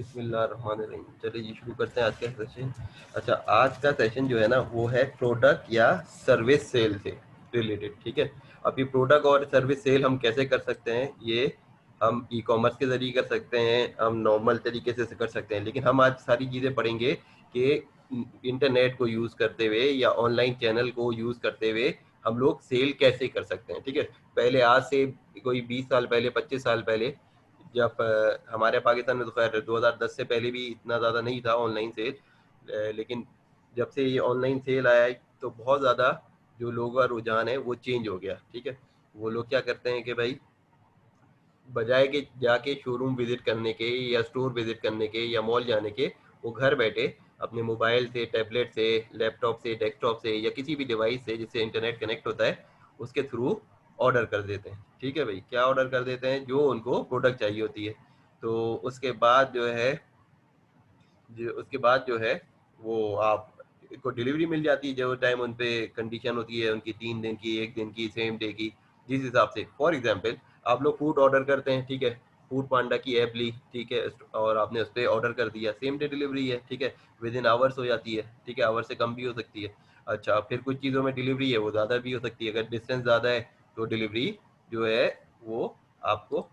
बिस्मिल्लाहिर्रहमानिर्रहीम। चलिए जी शुरू करते हैं आज का सेशन। अच्छा, आज का सेशन जो है ना वो है प्रोडक्ट या सर्विस सेल से रिलेटेड। ठीक है, अब ये प्रोडक्ट और सर्विस सेल हम कैसे कर सकते हैं, ये हम ई कॉमर्स के जरिए कर सकते हैं, हम नॉर्मल तरीके से कर सकते हैं, लेकिन हम आज सारी चीज़ें पढ़ेंगे कि इंटरनेट को यूज़ करते हुए या ऑनलाइन चैनल को यूज़ करते हुए हम लोग सेल कैसे कर सकते हैं। ठीक है, पहले आज से कोई 20 साल पहले, 25 साल पहले, जब हमारे पाकिस्तान में तो खैर 2010 से पहले भी इतना ज़्यादा नहीं था ऑनलाइन सेल, लेकिन जब से ये ऑनलाइन सेल आया है तो बहुत ज़्यादा जो लोगों का रुझान है वो चेंज हो गया। ठीक है, वो लोग क्या करते हैं कि भाई बजाय के जाके शोरूम विजिट करने के या स्टोर विजिट करने के या मॉल जाने के, वो घर बैठे अपने मोबाइल से, टैबलेट से, लैपटॉप से, डेस्कटॉप से या किसी भी डिवाइस से जिससे इंटरनेट कनेक्ट होता है उसके थ्रू ऑर्डर कर देते हैं। ठीक है भाई, क्या ऑर्डर कर देते हैं? जो उनको प्रोडक्ट चाहिए होती है। तो उसके बाद जो है वो आप को डिलीवरी मिल जाती है जो टाइम उन पे कंडीशन होती है उनकी, 3 दिन की, 1 दिन की, सेम डे की, जिस हिसाब से। फॉर एग्जांपल आप लोग फूड ऑर्डर करते हैं, ठीक है, फूड पांडा की ऐप ली, ठीक है, और आपने उस पर ऑर्डर कर दिया, सेम डे डिलीवरी है। ठीक है, विद इन आवर्स हो जाती है। ठीक है, आवर से कम भी हो सकती है। अच्छा, फिर कुछ चीज़ों में डिलीवरी है वो ज़्यादा भी हो सकती है, अगर डिस्टेंस ज़्यादा है तो डिलीवरी जो है वो आपको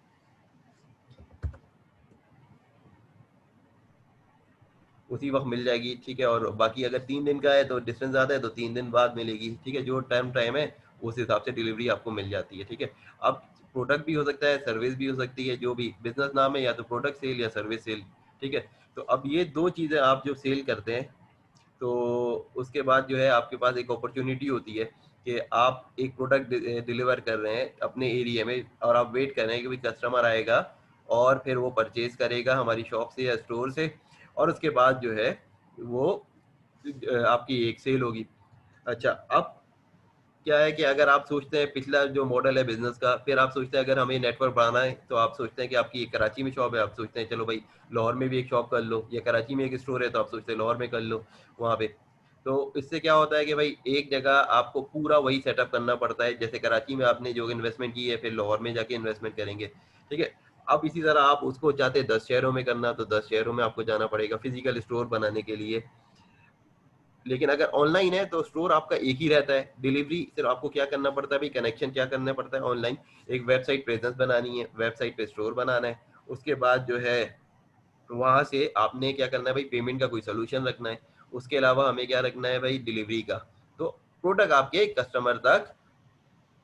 उसी वक्त मिल जाएगी। ठीक है, और बाकी अगर 3 दिन का है तो डिस्टेंस ज़्यादा है तो 3 दिन बाद मिलेगी। ठीक है, जो टाइम है उस हिसाब से डिलीवरी आपको मिल जाती है। ठीक है, अब प्रोडक्ट भी हो सकता है, सर्विस भी हो सकती है, जो भी बिजनेस नाम है या तो प्रोडक्ट सेल या सर्विस सेल। ठीक है, तो अब ये दो चीज़ें आप जो सेल करते हैं तो उसके बाद जो है आपके पास एक अपॉर्चुनिटी होती है कि आप एक प्रोडक्ट डिलीवर कर रहे हैं अपने एरिया में और आप वेट कर रहे हैं कि भाई कस्टमर आएगा और फिर वो परचेज करेगा हमारी शॉप से या स्टोर से, और उसके बाद जो है वो आपकी एक सेल होगी। अच्छा, अब क्या है कि अगर आप सोचते हैं पिछला जो मॉडल है बिजनेस का, फिर आप सोचते हैं अगर हमें नेटवर्क बढ़ाना है तो आप सोचते हैं कि आपकी एक कराची में शॉप है, आप सोचते हैं चलो भाई लाहौर में भी एक शॉप कर लो, या कराची में एक स्टोर है तो आप सोचते हैं लाहौर में कर लो वहाँ पे। तो इससे क्या होता है कि भाई एक जगह आपको पूरा वही सेटअप करना पड़ता है, जैसे कराची में आपने जो इन्वेस्टमेंट की है फिर लाहौर में जाके इन्वेस्टमेंट करेंगे। ठीक है, अब इसी तरह आप उसको चाहते हैं 10 शहरों में करना तो 10 शहरों में आपको जाना पड़ेगा फिजिकल स्टोर बनाने के लिए। लेकिन अगर ऑनलाइन है तो स्टोर आपका एक ही रहता है, डिलीवरी सिर्फ आपको क्या करना पड़ता है भाई, कनेक्शन क्या करना पड़ता है ऑनलाइन, एक वेबसाइट प्रेजेंस बनानी है, वेबसाइट पे स्टोर बनाना है, उसके बाद जो है वहां से आपने क्या करना है भाई, पेमेंट का कोई सोल्यूशन रखना है, उसके अलावा हमें क्या रखना है भाई, डिलीवरी का। तो प्रोडक्ट आपके कस्टमर तक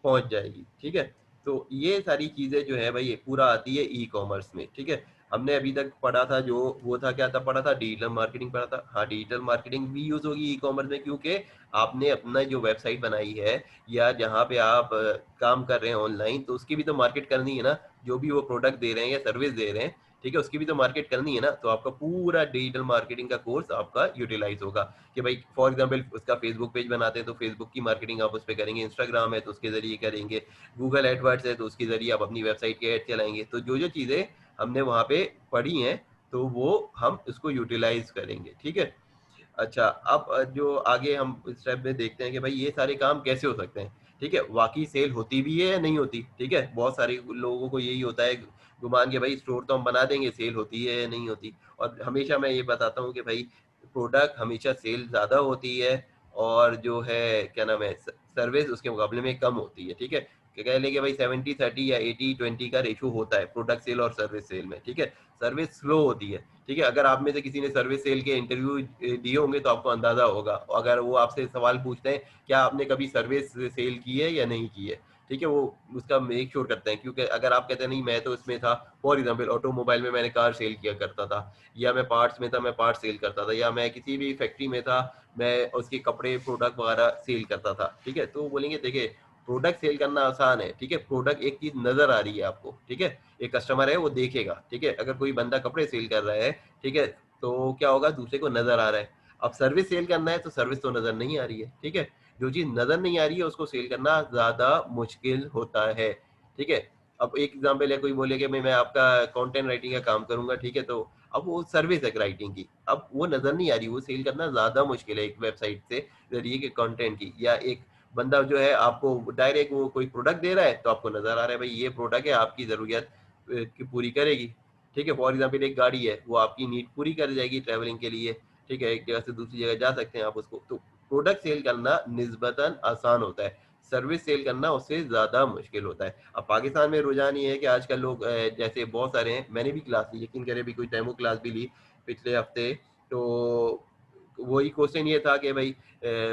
पहुंच जाएगी। ठीक है, तो ये सारी चीजें जो है भाई ये पूरा आती है ई कॉमर्स में। ठीक है, हमने अभी तक पढ़ा था जो वो था, क्या था पढ़ा था, डिजिटल मार्केटिंग पढ़ा था। हाँ, डिजिटल मार्केटिंग भी यूज होगी ई कॉमर्स में, क्योंकि आपने अपना जो वेबसाइट बनाई है या जहाँ पे आप काम कर रहे हैं ऑनलाइन, तो उसकी भी तो मार्केट करनी है ना, जो भी वो प्रोडक्ट दे रहे हैं या सर्विस दे रहे हैं। ठीक है, उसकी भी तो मार्केट करनी है ना, तो आपका पूरा डिजिटल मार्केटिंग का कोर्स आपका यूटिलाइज होगा कि भाई फॉर एग्जांपल उसका फेसबुक पेज बनाते हैं तो फेसबुक की मार्केटिंग आप उस पर करेंगे, इंस्टाग्राम है तो उसके जरिए करेंगे, गूगल एडवर्ड्स है तो उसके जरिए आप अपनी वेबसाइट के ऐड चलाएंगे। तो जो जो चीज़ें हमने वहाँ पे पढ़ी हैं तो वो हम इसको यूटिलाइज करेंगे। ठीक है, अच्छा, अब जो आगे हम स्टेप में देखते हैं कि भाई ये सारे काम कैसे हो सकते हैं। ठीक है, वाकई सेल होती भी है या नहीं होती। ठीक है, बहुत सारे लोगों को यही होता है गुमान के भाई स्टोर तो हम बना देंगे, सेल होती है या नहीं होती। और हमेशा मैं ये बताता हूँ कि भाई प्रोडक्ट हमेशा सेल ज़्यादा होती है और जो है क्या नाम है सर्विस उसके मुकाबले में कम होती है। ठीक है, कह लेंगे भाई 70-30 या 80-20 का रेशो होता है प्रोडक्ट सेल और सर्विस सेल में। ठीक है, सर्विस स्लो होती है। ठीक है, अगर आप में से किसी ने सर्विस सेल के इंटरव्यू दिए होंगे तो आपको अंदाजा होगा, अगर वो आपसे सवाल पूछते हैं क्या आपने कभी सर्विस सेल की है या नहीं की है। ठीक है, वो उसका मेक श्योर करते हैं, क्योंकि अगर आप कहते हैं नहीं मैं तो इसमें था, फॉर एग्जांपल ऑटोमोबाइल में मैंने कार सेल किया करता था, या मैं पार्ट्स में था मैं पार्ट सेल करता था, या मैं किसी भी फैक्ट्री में था मैं उसके कपड़े प्रोडक्ट वगैरह सेल करता था। ठीक है, तो बोलेंगे देखिए प्रोडक्ट सेल करना आसान है। ठीक है, प्रोडक्ट एक चीज नजर आ रही है आपको। ठीक है, एक कस्टमर है वो देखेगा। ठीक है, अगर कोई बंदा कपड़े सेल कर रहा है, ठीक है, तो क्या होगा, दूसरे को नजर आ रहा है। अब सर्विस सेल करना है तो सर्विस तो नजर नहीं आ रही है। ठीक है, जो चीज नजर नहीं आ रही है उसको सेल करना ज्यादा मुश्किल होता है। ठीक है, अब एक एग्जांपल है, कोई बोले कि मैं आपका कंटेंट राइटिंग का काम करूंगा। ठीक है, तो अब वो सर्विस है राइटिंग की, अब वो नजर नहीं आ रही, वो सेल करना ज्यादा मुश्किल है एक वेबसाइट से जरिए के कंटेंट की। या एक बंदा जो है आपको डायरेक्ट वो कोई प्रोडक्ट दे रहा है तो आपको नजर आ रहा है भाई ये प्रोडक्ट है आपकी जरूरत की पूरी करेगी। ठीक है। फॉर एग्जाम्पल एक गाड़ी है, वो आपकी नीड पूरी कर जाएगी ट्रैवलिंग के लिए, ठीक है, एक जगह से दूसरी जगह जा सकते हैं आप उसको। तो प्रोडक्ट सेल करना निस्बतन आसान होता है, सर्विस सेल करना उससे ज़्यादा मुश्किल होता है। अब पाकिस्तान में रुझान ये है कि आजकल लोग जैसे बहुत सारे हैं, मैंने भी क्लास ली, यकीन करें भी कोई डेमो क्लास भी ली पिछले हफ्ते, तो वही क्वेश्चन ये था कि भाई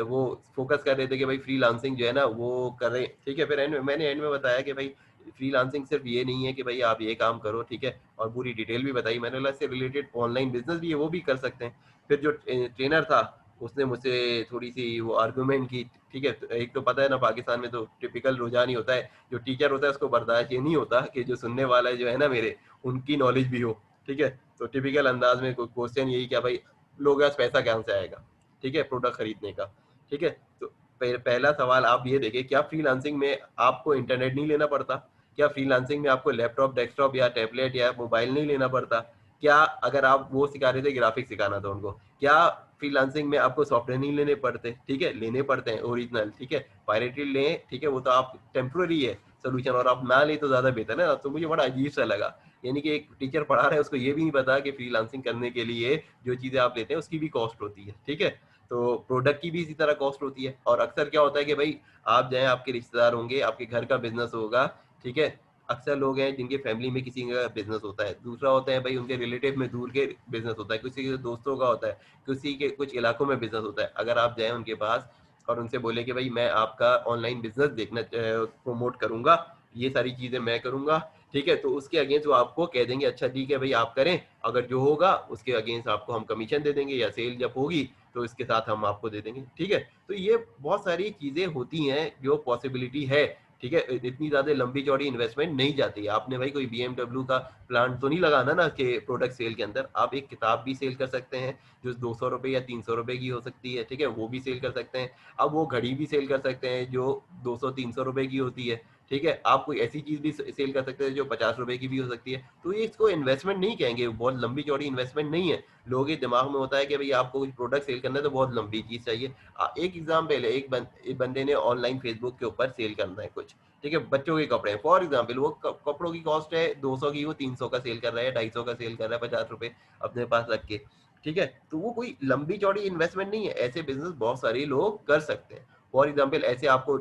वो फोकस कर रहे थे कि भाई फ्रीलांसिंग जो है ना वो करें, ठीक है। फिर मैंने एंड में बताया कि भाई फ्रीलांसिंग सिर्फ ये नहीं है कि भाई आप ये काम करो, ठीक है, और पूरी डिटेल भी बताई मैंने, बोला इससे रिलेटेड ऑनलाइन बिजनेस भी है, वो भी कर सकते हैं। फिर जो ट्रेनर था उसने मुझसे थोड़ी सी वो आर्गूमेंट की, ठीक है। तो एक तो पता है ना पाकिस्तान में तो टिपिकल रुझान ही होता है, जो टीचर होता है उसको बर्दाश्त ये नहीं होता कि जो सुनने वाला जो है ना मेरे, उनकी नॉलेज भी हो, ठीक है। तो टिपिकल अंदाज में कोई क्वेश्चन यही क्या भाई लोगों के पास पैसा कहाँ से आएगा, ठीक है, प्रोडक्ट खरीदने का, ठीक है। तो पहला सवाल आप ये देखें, क्या फ्रीलांसिंग में आपको इंटरनेट नहीं लेना पड़ता? क्या फ्रीलांसिंग में आपको लैपटॉप, डेस्कटॉप या टैबलेट या मोबाइल नहीं लेना पड़ता? क्या अगर आप वो सिखा रहे थे ग्राफिक्स सिखाना था उनको, क्या फ्रीलांसिंग में आपको सॉफ्टवेयर नहीं लेने पड़ते? ठीक है, लेने पड़ते हैं ओरिजिनल, ठीक है, पायरेटेड लें, ठीक है, वो तो आप टेम्प्रोरी है सोल्यूशन, और आप ना ले तो ज्यादा बेहतर है ना। तो मुझे बड़ा अजीब सा लगा, यानी कि एक टीचर पढ़ा रहा है उसको ये भी नहीं पता कि फ्रीलांसिंग करने के लिए जो चीजें आप लेते हैं उसकी भी कॉस्ट होती है, ठीक है। तो प्रोडक्ट की भी इसी तरह कॉस्ट होती है। और अक्सर क्या होता है कि भाई आप जाए, आपके रिश्तेदार होंगे, आपके घर का बिजनेस होगा, ठीक है, अक्सर लोग हैं जिनके फैमिली में किसी का बिजनेस होता है, दूसरा होता है भाई उनके रिलेटिव में दूर के बिजनेस होता है, किसी के दोस्तों का होता है, किसी के कुछ इलाकों में बिजनेस होता है। अगर आप जाएं उनके पास और उनसे बोले कि भाई मैं आपका ऑनलाइन बिजनेस देखना प्रमोट करूंगा, ये सारी चीजें मैं करूंगा, ठीक है, तो उसके अगेंस्ट वो आपको कह देंगे अच्छा ठीक है भाई आप करें, अगर जो होगा उसके अगेंस्ट आपको हम कमीशन दे देंगे, या सेल जब होगी तो इसके साथ हम आपको दे देंगे, ठीक है। तो ये बहुत सारी चीजें होती हैं जो पॉसिबिलिटी है, ठीक है। इतनी ज्यादा लंबी चौड़ी इन्वेस्टमेंट नहीं जाती है। आपने भाई कोई BMW का प्लांट तो नहीं लगाना ना कि प्रोडक्ट सेल के अंदर। आप एक किताब भी सेल कर सकते हैं जो 200 रुपये या 300 रुपये की हो सकती है, ठीक है, वो भी सेल कर सकते हैं। अब वो घड़ी भी सेल कर सकते हैं जो 200-300 रुपये की होती है, ठीक है। आप कोई ऐसी चीज भी सेल कर सकते हैं जो 50 रुपए की भी हो सकती है। तो ये इसको इन्वेस्टमेंट नहीं कहेंगे, बहुत लंबी चौड़ी इन्वेस्टमेंट नहीं है। लोगों के दिमाग में होता है कि भाई आपको कुछ प्रोडक्ट सेल करना है तो बहुत लंबी चीज चाहिए। एक एग्जाम्पल है, एक बंदे ने ऑनलाइन फेसबुक के ऊपर सेल करना है कुछ, ठीक है, बच्चों के कपड़े फॉर एग्जाम्पल, वो कपड़ों की कॉस्ट है 200 की, वो 300 का सेल कर रहा है, 250 का सेल कर रहा है, 50 रुपए अपने पास रख के, ठीक है। तो वो कोई लंबी चौड़ी इन्वेस्टमेंट नहीं है, ऐसे बिजनेस बहुत सारे लोग कर सकते हैं। फॉर एग्जाम्पल ऐसे आपको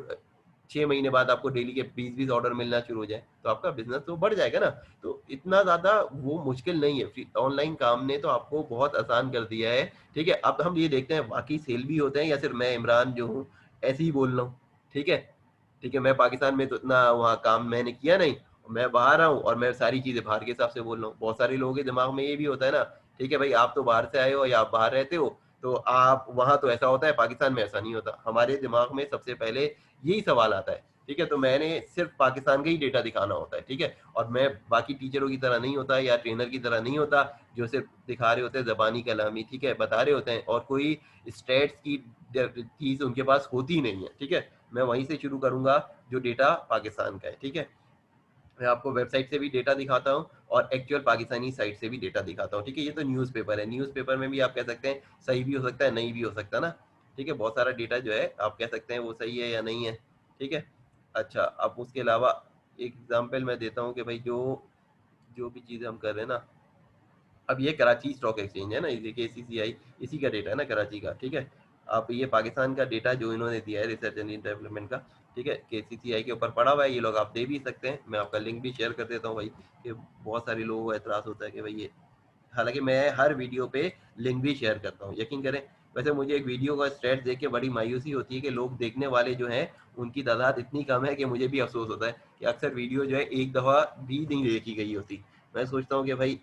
6 महीने बाद आपको डेली के 20-20 ऑर्डर मिलना शुरू हो जाए तो आपका बिजनेस तो बढ़ जाएगा ना। तो इतना ज्यादा वो मुश्किल नहीं है, ऑनलाइन काम ने तो आपको बहुत आसान कर दिया है, ठीक है। अब हम ये देखते हैं बाकी सेल भी होते हैं या सिर्फ मैं इमरान जो हूँ ऐसे ही बोल रहा हूँ, ठीक है। ठीक है, मैं पाकिस्तान में तो इतना वहाँ काम मैंने किया नहीं, मैं बाहर आऊँ और मैं सारी चीजें बाहर के हिसाब से बोल रहा हूँ। बहुत सारे लोगों के दिमाग में ये भी होता है ना, ठीक है भाई आप तो बाहर से आए हो या आप बाहर रहते हो तो आप वहां तो ऐसा होता है, पाकिस्तान में ऐसा नहीं होता। हमारे दिमाग में सबसे पहले यही सवाल आता है, ठीक है। तो मैंने सिर्फ पाकिस्तान का ही डेटा दिखाना होता है, ठीक है। और मैं बाकी टीचरों की तरह नहीं होता या ट्रेनर की तरह नहीं होता जो सिर्फ दिखा रहे होते हैं जबानी कलामी, ठीक है, बता रहे होते हैं और कोई स्टेट्स की चीज उनके पास होती नहीं है, ठीक है। मैं वहीं से शुरू करूंगा जो डेटा पाकिस्तान का है, ठीक है। मैं आपको वेबसाइट से भी डेटा दिखाता हूँ और एक्चुअल पाकिस्तानी साइट से भी डेटा दिखाता हूँ, ठीक है। ये तो न्यूज़पेपर है, न्यूज़पेपर में भी आप कह सकते हैं सही भी हो सकता है नहीं भी हो सकता ना, ठीक है। बहुत सारा डेटा जो है आप कह सकते हैं वो सही है या नहीं है, ठीक है। अच्छा, अब उसके अलावा एक एग्जांपल मैं देता हूँ कि भाई जो जो भी चीज़ें हम कर रहे हैं ना, अब ये कराची स्टॉक एक्सचेंज है ना, ये KCCI इसी का डेटा है ना कराची का, ठीक है। अब ये पाकिस्तान का डेटा जो इन्होंने दिया है रिसर्च एंड डेवलपमेंट का, ठीक है, KCCI के ऊपर पड़ा हुआ है, ये लोग आप दे भी सकते हैं, मैं आपका लिंक भी शेयर कर देता हूँ भाई, कि बहुत सारे लोगों को एतराज़ होता है कि भाई ये, हालांकि मैं हर वीडियो पे लिंक भी शेयर करता हूँ, यकीन करें। वैसे मुझे एक वीडियो का स्टेट देख के बड़ी मायूसी होती है कि लोग देखने वाले जो हैं उनकी तादाद इतनी कम है कि मुझे भी अफसोस होता है कि अक्सर वीडियो जो है एक दफ़ा भी नहीं देखी गई होती। मैं सोचता हूँ कि भाई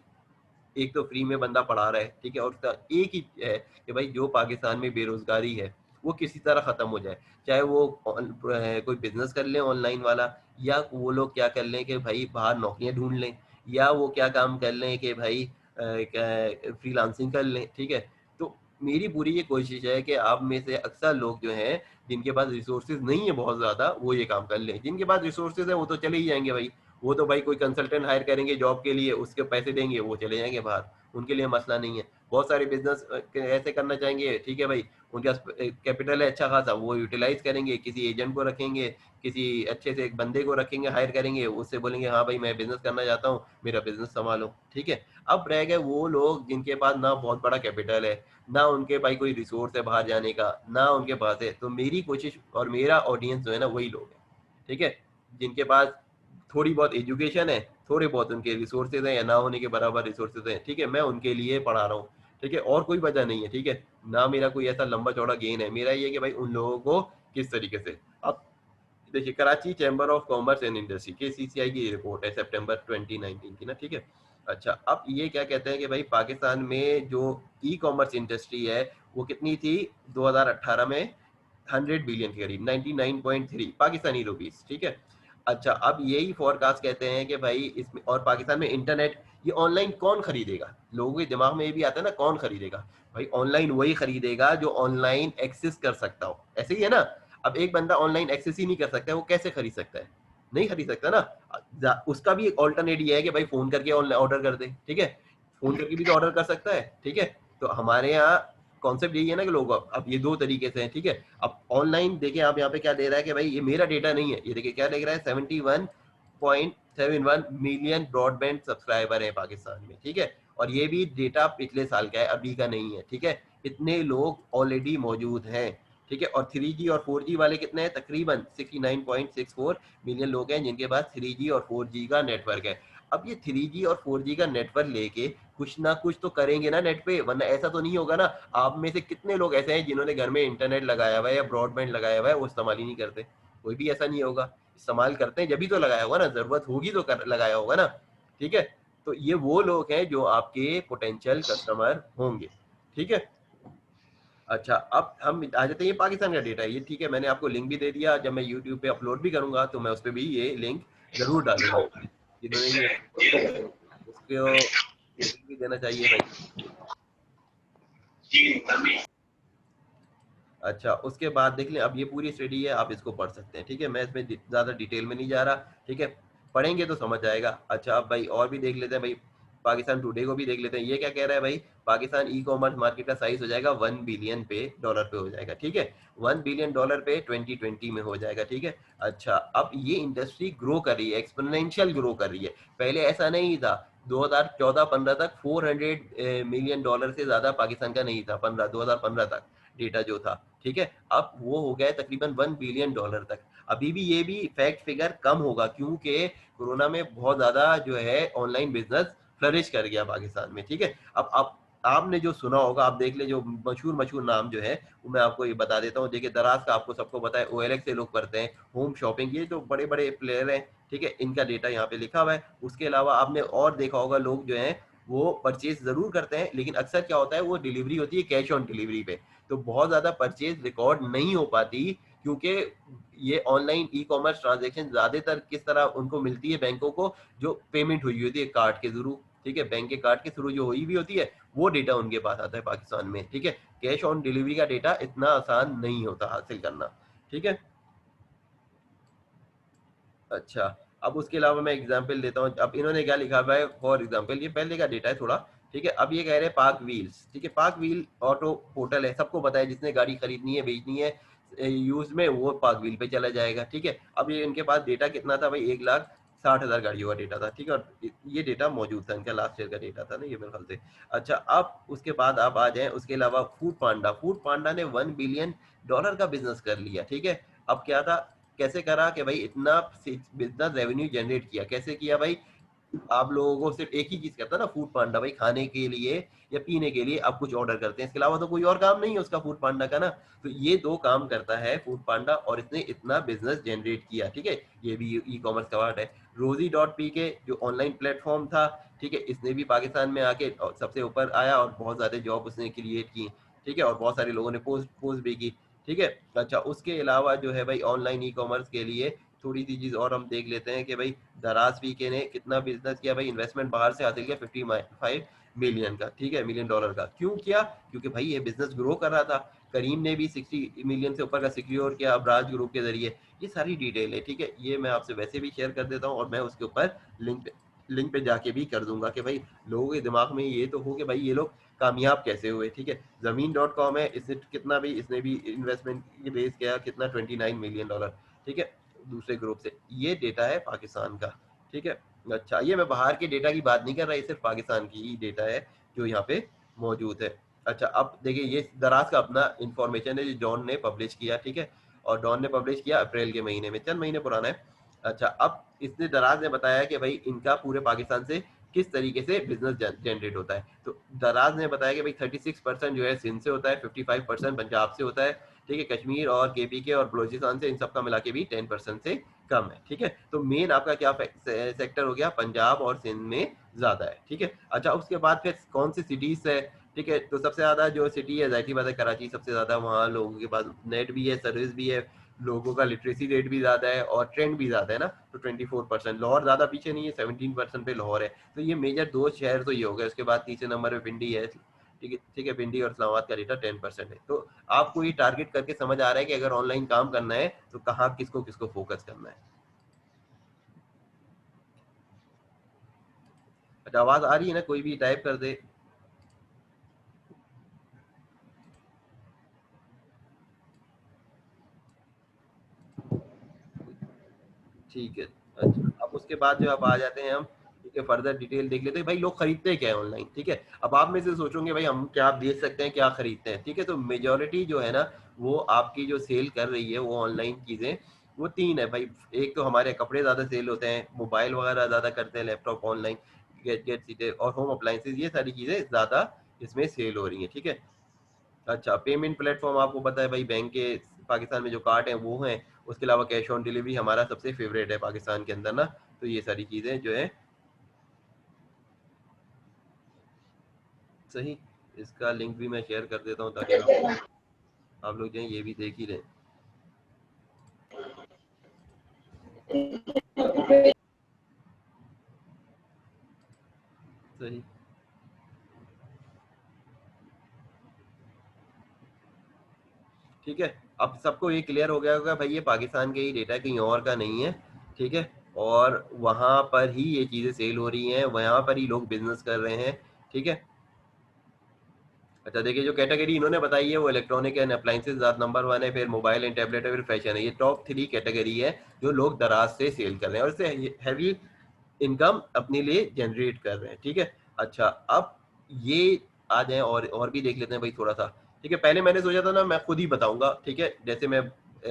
एक तो फ्री में बंदा पढ़ा रहा है, ठीक है, और उसका एक ही है कि भाई जो पाकिस्तान में बेरोजगारी है वो किसी तरह खत्म हो जाए, चाहे वो कोई बिजनेस कर ले ऑनलाइन वाला, या वो लोग क्या कर लें कि भाई बाहर नौकरियां ढूंढ लें, या वो क्या काम कर लें कि भाई फ्रीलांसिंग कर लें, ठीक है। तो मेरी पूरी ये कोशिश है कि आप में से अक्सर लोग जो हैं जिनके पास रिसोर्सेज नहीं है बहुत ज्यादा वो ये काम कर लें, जिनके पास रिसोर्सेज है वो तो चले ही जाएंगे भाई, वो तो भाई कोई कंसल्टेंट हायर करेंगे जॉब के लिए, उसके पैसे देंगे वो चले जाएंगे बाहर, उनके लिए मसला नहीं है। बहुत सारे बिजनेस ऐसे करना चाहेंगे, ठीक है भाई, उनके पास कैपिटल है अच्छा खासा, वो यूटिलाइज करेंगे, किसी एजेंट को रखेंगे, किसी अच्छे से एक बंदे को रखेंगे, हायर करेंगे, उससे बोलेंगे हाँ भाई मैं बिजनेस करना चाहता हूँ, मेरा बिजनेस संभालो, ठीक है। अब रह गए वो लोग जिनके पास ना बहुत बड़ा कैपिटल है, ना उनके भाई कोई रिसोर्स है बाहर जाने का, ना उनके पास है। तो मेरी कोशिश और मेरा ऑडियंस जो है ना वही लोग हैं, ठीक है, जिनके पास थोड़ी बहुत एजुकेशन है, थोड़े बहुत उनके रिसोर्सेज हैं या ना होने के बराबर रिसोर्सेज हैं, ठीक है, मैं उनके लिए पढ़ा रहा हूँ, ठीक है, और कोई वजह नहीं है, ठीक है, ना मेरा कोई ऐसा लंबा चौड़ा गेन है, मेरा ये है कि भाई उन लोगों को किस तरीके से। अब देखिए, Karachi chamber of commerce and industry KCCI की रिपोर्ट है सितंबर 2019 की ना, ठीक है। अच्छा, अब ये क्या कहते हैं कि भाई पाकिस्तान में जो ई कॉमर्स इंडस्ट्री है वो कितनी थी 2018 में, 100 बिलियन के करीब, 99.3 पाकिस्तानी रुपीस, ठीक है। अच्छा, अब यही फोरकास्ट कहते हैं कि भाई इसमें, और पाकिस्तान में इंटरनेट ये ऑनलाइन कौन खरीदेगा, लोगों के दिमाग में ये भी आता है ना कौन खरीदेगा, भाई ऑनलाइन वही खरीदेगा जो ऑनलाइन एक्सेस कर सकता हो, ऐसे ही है ना। अब एक बंदा ऑनलाइन एक्सेस ही नहीं कर सकता है, वो कैसे खरीद सकता है, नहीं खरीद सकता ना। उसका भी एक ऑल्टरनेट ये है कि भाई फोन करके ऑनलाइन ऑर्डर कर दे, ठीक है, फोन करके भी तो ऑर्डर कर सकता है, ठीक है। तो हमारे यहाँ कॉन्सेप्ट यही है ना कि लोग, अब ये दो तरीके से हैं, ठीक है। अब ऑनलाइन देखिए आप यहाँ पे क्या दे रहा है कि भाई ये मेरा डेटा नहीं है, ये देखिए क्या देख रहा है, 71.71 मिलियन ब्रॉडबैंड सब्सक्राइबर है पाकिस्तान में, ठीक है, और ये भी डेटा पिछले साल का है, अभी का नहीं है, ठीक है। इतने लोग ऑलरेडी मौजूद हैं, ठीक है, और 3G और 4G वाले कितने हैं, तकरीबन 69.64 मिलियन लोग हैं जिनके पास 3G और 4G का नेटवर्क है। अब ये 3G और 4G का नेटवर्क लेके कुछ ना कुछ तो करेंगे ना नेट पे, वरना ऐसा तो नहीं होगा ना। आप में से कितने लोग ऐसे हैं जिन्होंने घर में इंटरनेट लगाया हुआ है या ब्रॉडबैंड लगाया हुआ है, वो इस्तेमाल ही नहीं करते, कोई भी ऐसा नहीं होगा। इस्तेमाल करते हैं जब भी तो लगाया होगा ना, जरूरत होगी तो लगाया होगा ना, ठीक है। तो ये वो लोग हैं जो आपके पोटेंशियल कस्टमर होंगे, ठीक है। अच्छा, अब हम आ जाते हैं, ये पाकिस्तान का डेटा है ये, ठीक है, मैंने आपको लिंक भी दे दिया, जब मैं यूट्यूब पे अपलोड भी करूंगा तो मैं उस पर भी ये लिंक जरूर डालूंगा, जिन्होंने ये उसको भी देना चाहिए भाई। अच्छा, उसके बाद देख लें, अब ये पूरी स्टडी है, आप इसको पढ़ सकते हैं, ठीक है, मैं इसमें ज़्यादा डिटेल में नहीं जा रहा, ठीक है, पढ़ेंगे तो समझ आएगा। अच्छा, अब भाई और भी देख लेते हैं भाई, पाकिस्तान टुडे को भी देख लेते हैं, ये क्या कह रहा है भाई, पाकिस्तान ई कॉमर्स मार्केट का साइज हो जाएगा 1 बिलियन पे डॉलर पे हो जाएगा, ठीक है, 1 बिलियन डॉलर पे 2020 में हो जाएगा, ठीक है। अच्छा, अब ये इंडस्ट्री ग्रो कर रही है, एक्सपोनेंशियल ग्रो कर रही है, पहले ऐसा नहीं था। 2014-15 तक 400 मिलियन डॉलर से ज़्यादा पाकिस्तान का नहीं था, 2015 तक डेटा जो था, ठीक है। अब वो हो गया है तकरीबन 1 बिलियन डॉलर तक। अभी भी ये भी फैक्ट फिगर कम होगा क्योंकि कोरोना में बहुत ज़्यादा जो है ऑनलाइन बिजनेस फ्लरिश कर गया पाकिस्तान में, ठीक है। अब आप आपने जो सुना होगा, आप देख ले, जो मशहूर मशहूर नाम जो है वो मैं आपको ये बता देता हूँ। देखिए, दराज का आपको सबको पता है, OLX से लोग करते हैं, होम शॉपिंग, ये जो बड़े बड़े प्लेयर हैं, ठीक है, इनका डेटा यहाँ पे लिखा हुआ है। उसके अलावा आपने और देखा होगा, लोग जो हैं वो परचेज जरूर करते हैं, लेकिन अक्सर क्या होता है, वो डिलीवरी होती है कैश ऑन डिलीवरी पे, तो बहुत ज़्यादा परचेज रिकॉर्ड नहीं हो पाती, क्योंकि ये ऑनलाइन ई कॉमर्स ट्रांजेक्शन ज़्यादातर किस तरह उनको मिलती है, बैंकों को जो पेमेंट हुई होती है कार्ड के थ्रू, ठीक है, बैंक के कार्ड के थ्रू जो हुई भी होती है, वो डेटा उनके पास आता है पाकिस्तान में, ठीक है। कैश ऑन डिलीवरी का डेटा इतना आसान नहीं होता हासिल करना, ठीक है। अच्छा, अब उसके अलावा मैं एग्जांपल देता हूँ, अब इन्होंने क्या लिखा हुआ है, फॉर एग्जांपल ये पहले का डेटा है थोड़ा, ठीक है। अब ये कह रहे हैं पार्क व्हील्स, ठीक है, पार्क व्हील ऑटो पोर्टल है, सबको पता है, जिसने गाड़ी खरीदनी है बेचनी है यूज में, वो पार्क व्हील पे चला जाएगा, ठीक है। अब ये इनके पास डेटा कितना था भाई, 1,60,000 गाड़ियों का डेटा था, ठीक है, और ये डेटा मौजूद था, इनका लास्ट ईयर का डेटा था ना ये मेरे ख्याल से। अच्छा, अब उसके बाद आप आ जाएं, उसके अलावा फूड पांडा ने 1 बिलियन डॉलर का बिजनेस कर लिया, ठीक है। अब क्या था, कैसे करा कि भाई इतना बिजनेस रेवेन्यू जनरेट किया, कैसे किया भाई, आप लोगों को सिर्फ एक ही चीज करता है ना फूड पांडा, भाई खाने के लिए या पीने के लिए आप कुछ ऑर्डर करते हैं, इसके अलावा तो कोई और काम नहीं है उसका फूड पांडा का ना। तो ये दो काम करता है फूड पांडा, और इसने इतना बिजनेस जनरेट किया, ठीक है, ये भी ई कॉमर्स का पार्ट है। रोजी .pk जो ऑनलाइन प्लेटफॉर्म था, ठीक है, इसने भी पाकिस्तान में आके सबसे ऊपर आया और बहुत ज्यादा जॉब उसने क्रिएट की, ठीक है, और बहुत सारे लोगों ने पोस्ट पोस्ट भी की, ठीक है। अच्छा, उसके अलावा जो है भाई ऑनलाइन ई कॉमर्स के लिए थोड़ी सी चीज और हम देख लेते हैं कि भाई दराज वीके ने कितना बिजनेस किया भाई, इन्वेस्टमेंट बाहर से हासिल किया 55 मिलियन का, ठीक है, मिलियन डॉलर का। क्यों किया, क्योंकि भाई ये बिजनेस ग्रो कर रहा था। करीम ने भी 60 मिलियन से ऊपर का सिक्योर किया अबराज ग्रुप के जरिए। ये सारी डिटेल है, ठीक है, ये मैं आपसे वैसे भी शेयर कर देता हूँ, और मैं उसके ऊपर लिंक पे जाके भी कर दूंगा कि भाई लोगों के दिमाग में ये तो हो कि भाई ये लोग कामयाब कैसे हुए, ठीक है। ज़मीन.com है, इसने भी इन्वेस्टमेंट रेज किया कितना, $29 मिलियन, ठीक है, दूसरे ग्रुप से। ये डेटा है पाकिस्तान का, ठीक है। अच्छा, ये मैं बाहर के डेटा की बात नहीं कर रहा, ये सिर्फ पाकिस्तान की ही डेटा है जो यहाँ पे मौजूद है। अच्छा, अब देखिए ये दराज का अपना इंफॉर्मेशन है जो जॉन ने पब्लिश किया, ठीक है, और डॉन ने पब्लिश किया अप्रैल के महीने में, चंद महीने पुराना है। अच्छा, अब इसने दराज ने बताया कि भाई इनका पूरे पाकिस्तान से किस तरीके से बिजनेस जनरेट होता है। तो दराज ने बताया कि भाई 36% जो है सिंध से होता है, 55% पंजाब से होता है, ठीक है, कश्मीर और केपी के और बलोचिस्तान से, इन सबका मिला के भी 10% से कम है, ठीक है। तो मेन आपका क्या सेक्टर हो गया, पंजाब और सिंध में ज्यादा है, ठीक है। अच्छा, उसके बाद फिर कौन सी सिटीज है, ठीक है, तो सबसे ज्यादा जो सिटी है जाहिर बात है कराची सबसे ज्यादा, वहाँ लोगों के पास नेट भी है, सर्विस भी है, लोगों का लिटरेसी रेट भी ज्यादा है और ट्रेंड भी ज्यादा है ना, तो 24%। लाहौर ज्यादा पीछे नहीं है, 17% पे लाहौर है। तो ये मेजर दो शहर तो ये हो गए। उसके बाद तीसरे नंबर पे पिंडी है, ठीक है, ठीक है, पिंडी और इस्लामाबाद का डेटा 10% है। तो आपको ये टारगेट करके समझ आ रहा है कि अगर ऑनलाइन काम करना है तो कहाँ किसको किसको फोकस करना है। अच्छा, आवाज आ रही है ना, कोई भी टाइप कर दे। ठीक है। अच्छा, अब उसके बाद जो आप आ जाते हैं हम, ठीक है, फर्दर डिटेल देख लेते हैं भाई लोग खरीदते क्या है ऑनलाइन, ठीक है। अब आप में से सोचोगे भाई हम क्या देख सकते हैं क्या खरीदते हैं, ठीक है। तो मेजोरिटी जो है ना, वो आपकी जो सेल कर रही है वो ऑनलाइन चीजें, वो तीन है भाई। एक तो हमारे कपड़े ज्यादा सेल होते हैं, मोबाइल वगैरह ज्यादा करते हैं, लैपटॉप ऑनलाइन, गैजेट चीजें और होम अप्लायंसेज, ये सारी चीजें ज्यादा इसमें सेल हो रही हैं, ठीक है। अच्छा, पेमेंट प्लेटफॉर्म आपको पता है भाई, बैंक के पाकिस्तान में जो कार्ड हैं वो हैं। उसके अलावा कैश ऑन डिलीवरी हमारा सबसे फेवरेट है पाकिस्तान के अंदर ना। तो ये सारी चीज़ें जो है सही। इसका लिंक भी मैं शेयर कर देता हूँ ताकि आप लोग जो है ये भी देख ही लें। सही, ठीक है। अब सबको ये क्लियर हो गया होगा भाई ये पाकिस्तान के ही डेटा, कहीं और का नहीं है, ठीक है। और वहां पर ही ये चीज़ें सेल हो रही हैं, वहां पर ही लोग बिजनेस कर रहे हैं, ठीक है। अच्छा, देखिए जो कैटेगरी इन्होंने बताई है वो इलेक्ट्रॉनिक एंड अप्लाइंसेज नंबर 1 है, फिर मोबाइल एंड टैबलेट है, फिर फैशन है। ये टॉप 3 कैटेगरी है जो लोग दराज से सेल कर रहे हैं और इससे हैवी इनकम अपने लिए जनरेट कर रहे हैं, ठीक है। अच्छा, अब ये आ जाए और भी देख लेते हैं भाई थोड़ा सा, ठीक है। पहले मैंने सोचा था ना मैं खुद ही बताऊंगा, ठीक है, जैसे मैं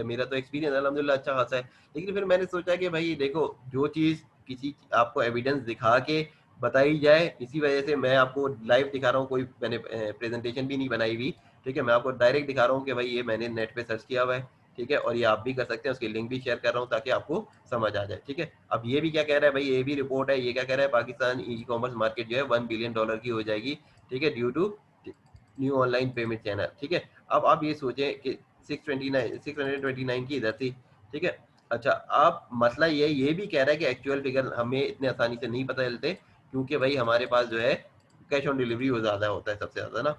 मेरा तो एक्सपीरियंस अल्हम्दुलिल्लाह अच्छा खासा है। लेकिन फिर मैंने सोचा कि भाई देखो, जो चीज़ किसी आपको एविडेंस दिखा के बताई जाए, इसी वजह से मैं आपको लाइव दिखा रहा हूँ, कोई मैंने प्रेजेंटेशन भी नहीं बनाई हुई, ठीक है। मैं आपको डायरेक्ट दिखा रहा हूँ कि भाई ये मैंने नेट पे सर्च किया हुआ है, ठीक है, और ये आप भी कर सकते हैं। उसकी लिंक भी शेयर कर रहा हूँ ताकि आपको समझ आ जाए, ठीक है। अब ये भी क्या कह रहा है भाई, ये भी रिपोर्ट है, ये क्या कह रहा है, पाकिस्तान ई कॉमर्स मार्केट जो है $1 बिलियन की हो जाएगी, ठीक है, due to new online payment channel, ठीक है। अब आप ये सोचें कि 629 की इधर थी, ठीक है। अच्छा, अब मसला ये भी कह रहा है कि एक्चुअल फिगर हमें इतने आसानी से नहीं पता चलते, क्योंकि भाई हमारे पास जो है कैश ऑन डिलीवरी वो ज़्यादा होता है सबसे ज़्यादा ना,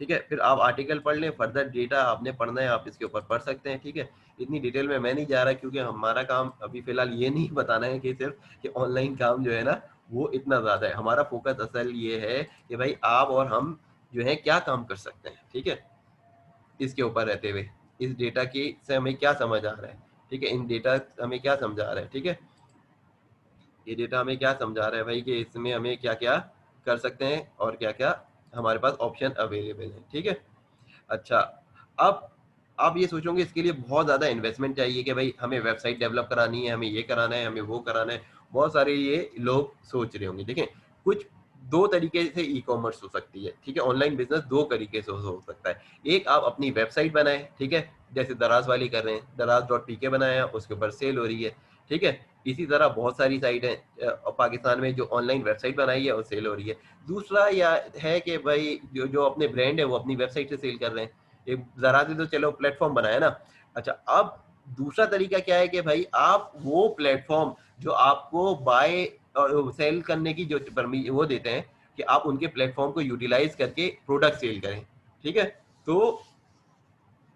ठीक है। फिर आप आर्टिकल पढ़ लें, फर्दर डेटा आपने पढ़ना है आप इसके ऊपर पढ़ सकते हैं, ठीक है। इतनी डिटेल में मैं नहीं जा रहा क्योंकि हमारा काम अभी फिलहाल ये नहीं बताना है कि सिर्फ कि ऑनलाइन काम जो है ना वो इतना ज़्यादा है। हमारा फोकस असल ये है कि भाई आप और हम जो है क्या काम कर सकते हैं, ठीक है, इसके ऊपर रहते हुए इस डेटा की से हमें क्या समझ आ रहा है, ठीक है, इन डेटा हमें क्या समझा रहा है, ठीक है। ये डेटा हमें क्या समझा रहा है भाई कि इसमें हमें क्या क्या कर सकते हैं और क्या क्या हमारे पास ऑप्शन अवेलेबल है, ठीक है। अच्छा, अब आप ये सोचोगे इसके लिए बहुत ज़्यादा इन्वेस्टमेंट चाहिए कि भाई हमें वेबसाइट डेवलप करानी है, हमें ये कराना है, हमें वो कराना है। बहुत सारे ये लोग सोच रहे होंगे। देखें, कुछ दो तरीके से ई कॉमर्स हो सकती है, ठीक है। ऑनलाइन बिजनेस दो तरीके से हो सकता है। एक, आप अपनी वेबसाइट बनाएं, ठीक है, जैसे दराज वाली कर रहे हैं, दराज.pk बनाया, उसके ऊपर सेल हो रही है, ठीक है। इसी तरह बहुत सारी साइट है पाकिस्तान में जो ऑनलाइन वेबसाइट बनाई है और सेल हो रही है। दूसरा या है कि भाई जो जो अपने ब्रांड है वो अपनी वेबसाइट से सेल कर रहे हैं। एक जरा से तो चलो प्लेटफॉर्म बनाया ना। अच्छा, अब दूसरा तरीका क्या है कि भाई आप वो प्लेटफॉर्म जो आपको बाय और सेल करने की जो वो देते हैं कि आप उनके प्लेटफॉर्म को यूटिलाइज करके प्रोडक्ट सेल करें, ठीक है। तो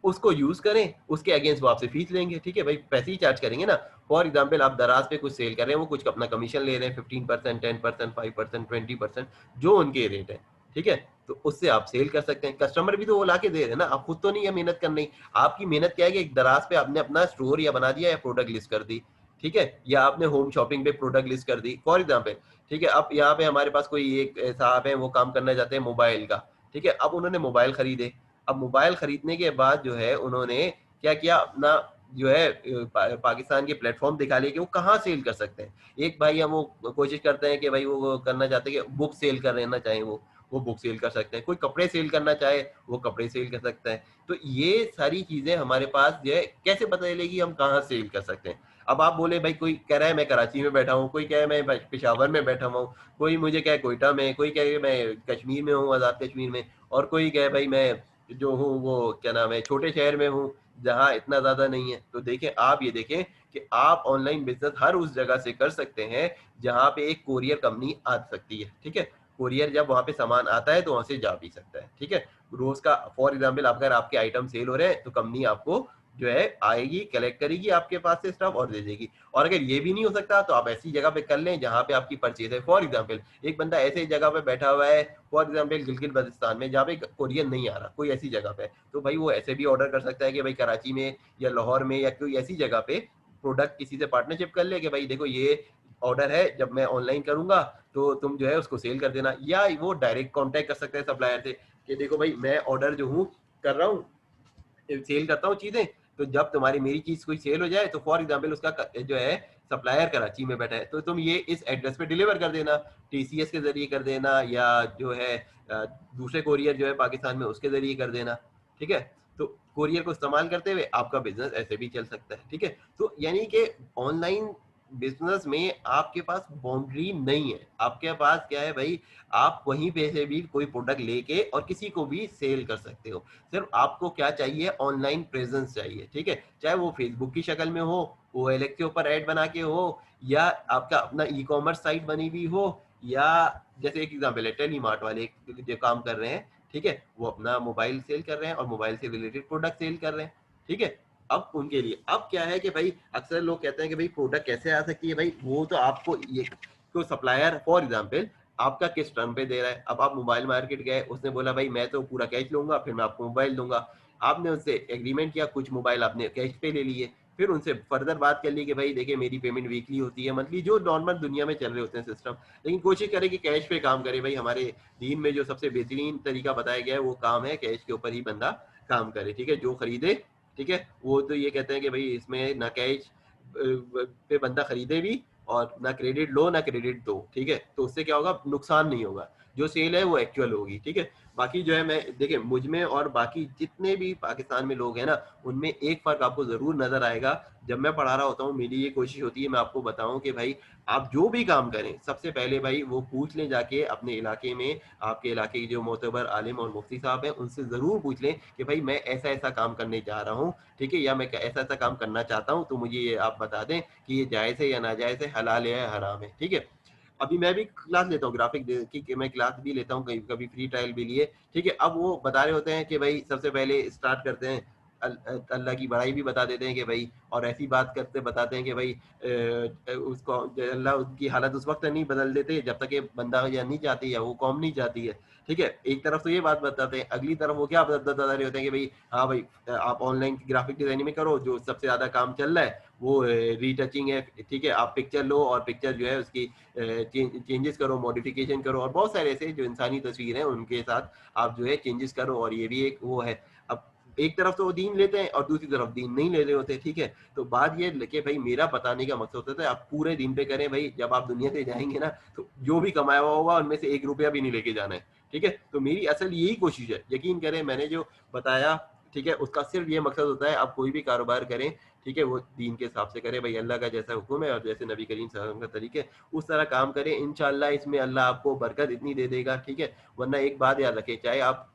उसको यूज करें, उसके अगेंस्ट वो आपसे फीस लेंगे, ठीक है भाई, पैसे ही चार्ज करेंगे ना। फॉर एग्जाम्पल आप दराज पे कुछ सेल कर रहे हैं, वो कुछ अपना कमीशन ले रहे हैं, 15%, 10%, 5%, 20%, जो उनके रेट है, ठीक है? तो उससे आप सेल कर सकते हैं। कस्टमर भी तो वो लाके दे रहे हैं ना, आप खुद तो नहीं है मेहनत करनी। आपकी मेहनत क्या है कि एक दराज पे आपने अपना स्टोर या बना दिया या प्रोडक्ट लिस्ट कर दी, ठीक है? या आपने होम शॉपिंग पे प्रोडक्ट लिस्ट कर दी फॉर एग्ज़ाम्पल, ठीक है? अब यहाँ पे हमारे पास कोई एक साहब हैं, वो काम करना चाहते हैं मोबाइल का, ठीक है? अब उन्होंने मोबाइल खरीदे, अब मोबाइल खरीदने के बाद जो है उन्होंने क्या किया, अपना जो है पाकिस्तान के प्लेटफ़ॉर्म दिखा लिए कि वो कहाँ सेल कर सकते हैं। एक भाई हम वो कोशिश करते हैं कि भाई वो करना चाहते हैं कि बुक सेल करना चाहें वो बुक सेल कर सकते हैं। कोई कपड़े सेल करना चाहे, वो कपड़े सेल कर सकता है। तो ये सारी चीज़ें हमारे पास जो है कैसे पता चलेगी हम कहाँ सेल कर सकते हैं। अब आप बोले भाई कोई कह रहा है मैं कराची में बैठा हूँ, कोई कहे मैं पेशावर में बैठा हुआ हूँ, कोई मुझे कहे कोयटा में, कोई कहे मैं कश्मीर में हूँ, आज़ाद कश्मीर में, और कोई कहे भाई मैं जो हूँ वो क्या नाम है छोटे शहर में हूँ, जहाँ इतना ज़्यादा नहीं है। तो देखें, आप ये देखें कि आप ऑनलाइन बिज़नेस हर उस जगह से कर सकते हैं, जहाँ पे एक कोरियर कंपनी आ सकती है, ठीक है? कोरियर जब वहाँ पे सामान आता है तो वहाँ से जा भी सकता है, ठीक है? रोज़ का फॉर एग्ज़ाम्पल अगर आपके आइटम सेल हो रहे हैं तो कंपनी आपको जो है आएगी, कलेक्ट करेगी आपके पास से स्टफ और दे देगी। और अगर ये भी नहीं हो सकता तो आप ऐसी जगह पे कर लें जहाँ पे आपकी परचेज़ है। फॉर एग्ज़ाम्पल एक बंदा ऐसे जगह पे बैठा हुआ है, फॉर एग्ज़ाम्पल गिलगित-बल्तिस्तान में, जहाँ पे कोरियर नहीं आ रहा, कोई ऐसी जगह पे, तो भाई वो ऐसे भी ऑर्डर कर सकता है कि भाई कराची में या लाहौर में या कोई ऐसी जगह पे प्रोडक्ट किसी से पार्टनरशिप कर ले कि भाई देखो ये ऑर्डर है, जब मैं ऑनलाइन करूँगा तो तुम जो है उसको सेल कर देना, या वो डायरेक्ट कॉन्टैक्ट कर सकते हैं सप्लायर से कि देखो भाई मैं ऑर्डर जो हूँ कर रहा हूँ, सेल करता हूँ चीज़ें, तो जब तुम्हारी मेरी चीज़ कोई सेल हो जाए तो फॉर एग्ज़ाम्पल उसका जो है सप्लायर कराची में बैठा है, तो तुम ये इस एड्रेस पे डिलीवर कर देना, टीसीएस के ज़रिए कर देना या जो है दूसरे कोरियर जो है पाकिस्तान में उसके ज़रिए कर देना, ठीक है? तो कोरियर को इस्तेमाल करते हुए आपका बिज़नेस ऐसे भी चल सकता है, ठीक है? तो यानी कि ऑनलाइन बिज़नेस में आपके पास बाउंड्री नहीं है, आपके पास क्या है भाई, आप वहीं पे से भी कोई प्रोडक्ट लेके और किसी को भी सेल कर सकते हो। सिर्फ आपको क्या चाहिए, ऑनलाइन प्रेजेंस चाहिए, ठीक है? चाहे वो फेसबुक की शक्ल में हो, ओएलएक्स के ऊपर ऐड बना के हो, या आपका अपना ई कॉमर्स साइट बनी हुई हो, या जैसे एक एग्जांपल है टेलीमार्ट वाले जो काम कर रहे हैं, ठीक है? वो अपना मोबाइल सेल कर रहे हैं और मोबाइल से रिलेटेड प्रोडक्ट सेल कर रहे हैं, ठीक है? अब उनके लिए अब क्या है कि भाई अक्सर लोग कहते हैं कि भाई प्रोडक्ट कैसे आ सकती है, भाई वो तो आपको ये तो सप्लायर फॉर एग्जांपल आपका किस टर्म पे दे रहा है। अब आप मोबाइल मार्केट गए, उसने बोला भाई मैं तो पूरा कैश लूँगा, फिर मैं आपको मोबाइल दूँगा। आपने उससे एग्रीमेंट किया, कुछ मोबाइल आपने कैश पे ले लिए, फिर उनसे फर्दर बात कर ली कि भाई देखिए मेरी पेमेंट वीकली होती है, मंथली, जो नॉर्मल दुनिया में चल रहे होते हैं सिस्टम। लेकिन कोशिश करें कि कैश पे काम करें, भाई हमारे दीन में जो सबसे बेहतरीन तरीका बताया गया है वो काम है कैश के ऊपर ही बंदा काम करे, ठीक है? जो खरीदे, ठीक है? वो तो ये कहते हैं कि भाई इसमें ना कैश पे बंदा खरीदे भी और ना क्रेडिट लो ना क्रेडिट दो, ठीक है? तो उससे क्या होगा, नुकसान नहीं होगा, जो सेल है वो एक्चुअल होगी, ठीक है? बाकी जो है मैं देखिए मुझ में और बाकी जितने भी पाकिस्तान में लोग हैं ना, उनमें एक फ़र्क आपको ज़रूर नज़र आएगा। जब मैं पढ़ा रहा होता हूँ मेरी ये कोशिश होती है मैं आपको बताऊँ कि भाई आप जो भी काम करें, सबसे पहले भाई वो पूछ लें जाके अपने इलाके में, आपके इलाके के जो मोतबर आलिम और मुफ्ती साहब हैं, उनसे ज़रूर पूछ लें कि भाई मैं ऐसा-ऐसा काम करने जा रहा हूँ, ठीक है? या मैं ऐसा-ऐसा काम करना चाहता हूँ, तो मुझे ये आप बता दें कि ये जायज़ है या नाजायज़ है, हलाल है या हराम है, ठीक है? अभी मैं भी क्लास लेता हूँ ग्राफिक की मैं क्लास भी लेता हूँ, कभी कभी फ्री ट्रायल भी लिए, ठीक है? अब वो बता रहे होते हैं कि भाई सबसे पहले स्टार्ट करते हैं अल्लाह की बड़ाई भी बता देते हैं कि भाई, और ऐसी बात करते बताते हैं कि भाई उसको अल्लाह उनकी हालत उस वक्त नहीं बदल देते जब तक ये बंदा या नहीं चाहती या वो कौम नहीं चाहती है, ठीक है? एक तरफ तो ये बात बताते हैं, अगली तरफ वो क्या बता रहे होते हैं कि भाई हाँ भाई आप ऑनलाइन ग्राफिक डिजाइनिंग में करो, जो सबसे ज्यादा काम चल रहा है वो रीटचिंग है, ठीक है? आप पिक्चर लो और पिक्चर जो है उसकी चेंजेस करो, मॉडिफिकेशन करो, और बहुत सारे ऐसे जो इंसानी तस्वीर हैं उनके साथ आप जो है चेंजेस करो, और ये भी एक वो है। अब एक तरफ तो वो दीन लेते हैं और दूसरी तरफ दीन नहीं ले रहे होते, ठीक है? तो बात ये कि भाई मेरा बताने का मकसद होता है आप पूरे दिन पे करें भाई, जब आप दुनिया से जाएंगे ना तो जो भी कमाया हुआ होगा उनमें से 1 रुपया भी नहीं लेके जाना है, ठीक है? तो मेरी असल यही कोशिश है, यकीन करें मैंने जो बताया, ठीक है? उसका सिर्फ ये मकसद होता है आप कोई भी कारोबार करें, ठीक है? वो दीन के हिसाब से करें, भाई अल्लाह का जैसा हुक्म है और जैसे नबी करीम सल्लल्लाहु अलैहि वसल्लम का तरीका है उस तरह काम करें, इंशाअल्लाह इसमें अल्लाह आपको बरकत इतनी दे देगा, ठीक है? वरना एक बात याद रखें, चाहे आप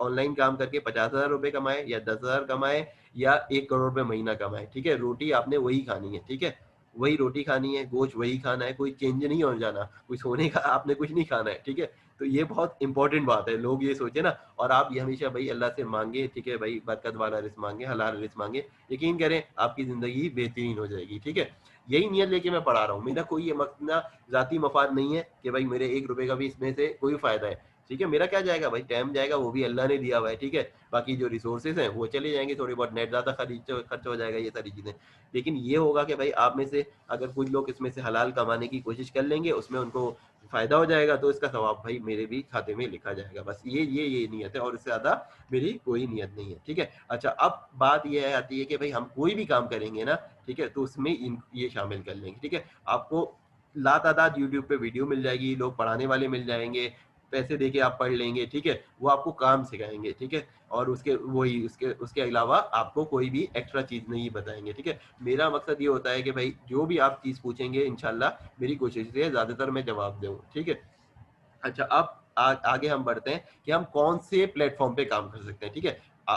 ऑनलाइन काम करके 50,000 रुपए कमाए या 10,000 कमाए या 1 करोड़ रुपए महीना कमाए, ठीक है? रोटी आपने वही खानी है, ठीक है? वही रोटी खानी है, गोश्त वही खाना है, कोई चेंज नहीं हो जाना, कोई सोने का आपने कुछ नहीं खाना है, ठीक है? तो ये बहुत इंपॉर्टेंट बात है, लोग ये सोचे ना, और आप ये हमेशा भाई अल्लाह से मांगे, ठीक है भाई, बरकत वाला रिज़्क मांगे, हलाल रिज़्क मांगे, यकीन करें आपकी ज़िंदगी बेहतरीन हो जाएगी, ठीक है? यही नियत लेके मैं पढ़ा रहा हूँ, मेरा कोई ये मकसद ना ज़ाती मफाद नहीं है कि भाई मेरे 1 रुपए का भी इसमें से कोई फ़ायदा है। ठीक है, मेरा क्या जाएगा भाई, टाइम जाएगा, वो भी अल्लाह ने दिया हुआ है, ठीक है। बाकी जो रिसोर्सेज हैं वो चले जाएंगे, थोड़ी बहुत नेट ज़्यादा खर्च हो जाएगा, ये सारी चीज़ें। लेकिन ये होगा कि भाई आप में से अगर कुछ लोग इसमें से हलाल कमाने की कोशिश कर लेंगे, उसमें उनको फ़ायदा हो जाएगा, तो इसका सवाब भाई मेरे भी खाते में लिखा जाएगा। बस ये नियत है, और इससे ज़्यादा मेरी कोई नियत नहीं है, ठीक है। अच्छा, अब बात ये आती है कि भाई हम कोई भी काम करेंगे ना, ठीक है, तो उसमें ये शामिल कर लेंगे, ठीक है। आपको लातादाद यूट्यूब पे वीडियो मिल जाएगी, लोग पढ़ाने वाले मिल जाएंगे, पैसे देके आप पढ़ लेंगे, ठीक है। वो आपको काम सिखाएंगे, ठीक है। और उसके उसके अलावा आपको कोई भी एक्स्ट्रा चीज़ नहीं बताएंगे, ठीक है। मेरा मकसद ये होता है कि भाई जो भी आप चीज़ पूछेंगे, इंशाल्लाह मेरी कोशिश है ज़्यादातर मैं जवाब दूँ, ठीक है। अच्छा, अब आगे हम बढ़ते हैं कि हम कौन से प्लेटफॉर्म पे काम कर सकते हैं, ठीक है। आ,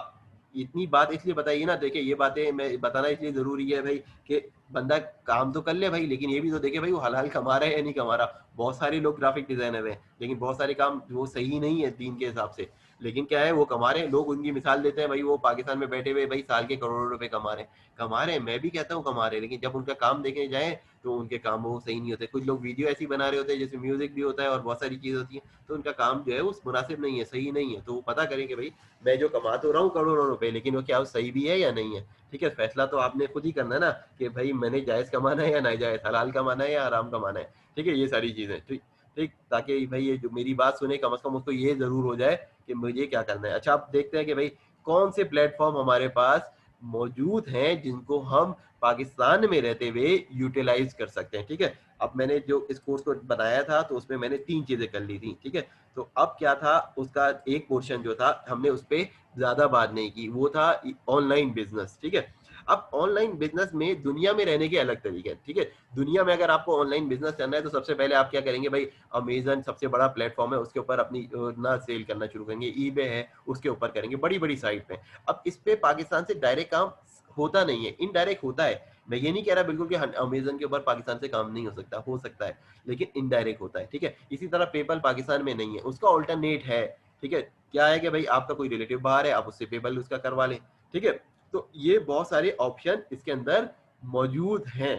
इतनी बात इसलिए बताइए ना, देखिए ये बातें मैं बताना इसलिए जरूरी है भाई कि बंदा काम तो कर ले भाई, लेकिन ये भी तो देखे भाई वो हलाल कमा रहा है या नहीं कमा रहा। बहुत सारे लोग ग्राफिक डिजाइनर हैं, लेकिन बहुत सारे काम वो सही नहीं है दीन के हिसाब से, लेकिन क्या है वो कमा रहे हैं। लोग उनकी मिसाल देते हैं भाई, वो पाकिस्तान में बैठे हुए भाई साल के करोड़ों रुपए कमा रहे हैं, मैं भी कहता हूँ कमा रहे हैं, लेकिन जब उनका काम देखे जाए तो उनके काम वो सही नहीं होते। कुछ लोग वीडियो ऐसी बना रहे होते हैं जैसे म्यूजिक भी होता है और बहुत सारी चीज़ होती है, तो उनका काम जो है वो मुनासिब नहीं है, सही नहीं है। तो वो पता करें कि भाई मैं जो कमा तो रहा हूँ करोड़ों रुपए, लेकिन वो क्या वो सही भी है या नहीं है, ठीक है। फैसला तो आपने खुद ही करना है ना कि भाई मैंने जायज़ कमाना है या नाजायज़, हलाल कमाना है या हराम कमाना है, ठीक है। ये सारी चीज़ें ठीक ठीक, ताकि भाई ये जो मेरी बात सुने कम से कम उसको ये ज़रूर हो जाए कि मुझे क्या करना है। अच्छा, आप देखते हैं कि भाई कौन से प्लेटफॉर्म हमारे पास मौजूद हैं जिनको हम पाकिस्तान में रहते हुए यूटिलाइज कर सकते हैं, ठीक है। अब मैंने जो इस कोर्स को बनाया था तो उसमें मैंने 3 चीज़ें कर ली थी, ठीक है। तो अब क्या था, उसका एक पोर्शन जो था हमने उस पे ज़्यादा बात नहीं की, वो था ऑनलाइन बिज़नेस, ठीक है। अब ऑनलाइन बिज़नेस में दुनिया में रहने के अलग तरीके हैं, ठीक है। दुनिया में अगर आपको ऑनलाइन बिज़नेस करना है तो सबसे पहले आप क्या करेंगे भाई, अमेज़न सबसे बड़ा प्लेटफ़ॉर्म है, उसके ऊपर अपनी ना सेल करना शुरू करेंगे, ईबे है उसके ऊपर करेंगे, बड़ी-बड़ी साइट पे। अब इस पे पाकिस्तान से डायरेक्ट काम होता नहीं है, इनडायरेक्ट होता है। मैं ये नहीं कह रहा बिल्कुल कि अमेज़न के ऊपर पाकिस्तान से काम नहीं हो सकता है, लेकिन इनडायरेक्ट होता है, ठीक है। इसी तरह पेपल पाकिस्तान में नहीं है, उसका अल्टरनेट है, ठीक है। क्या है कि भाई आपका कोई रिलेटिव बाहर है, आप उससे पेपल उसका करवा लें, ठीक है। तो ये बहुत सारे ऑप्शन इसके अंदर मौजूद हैं।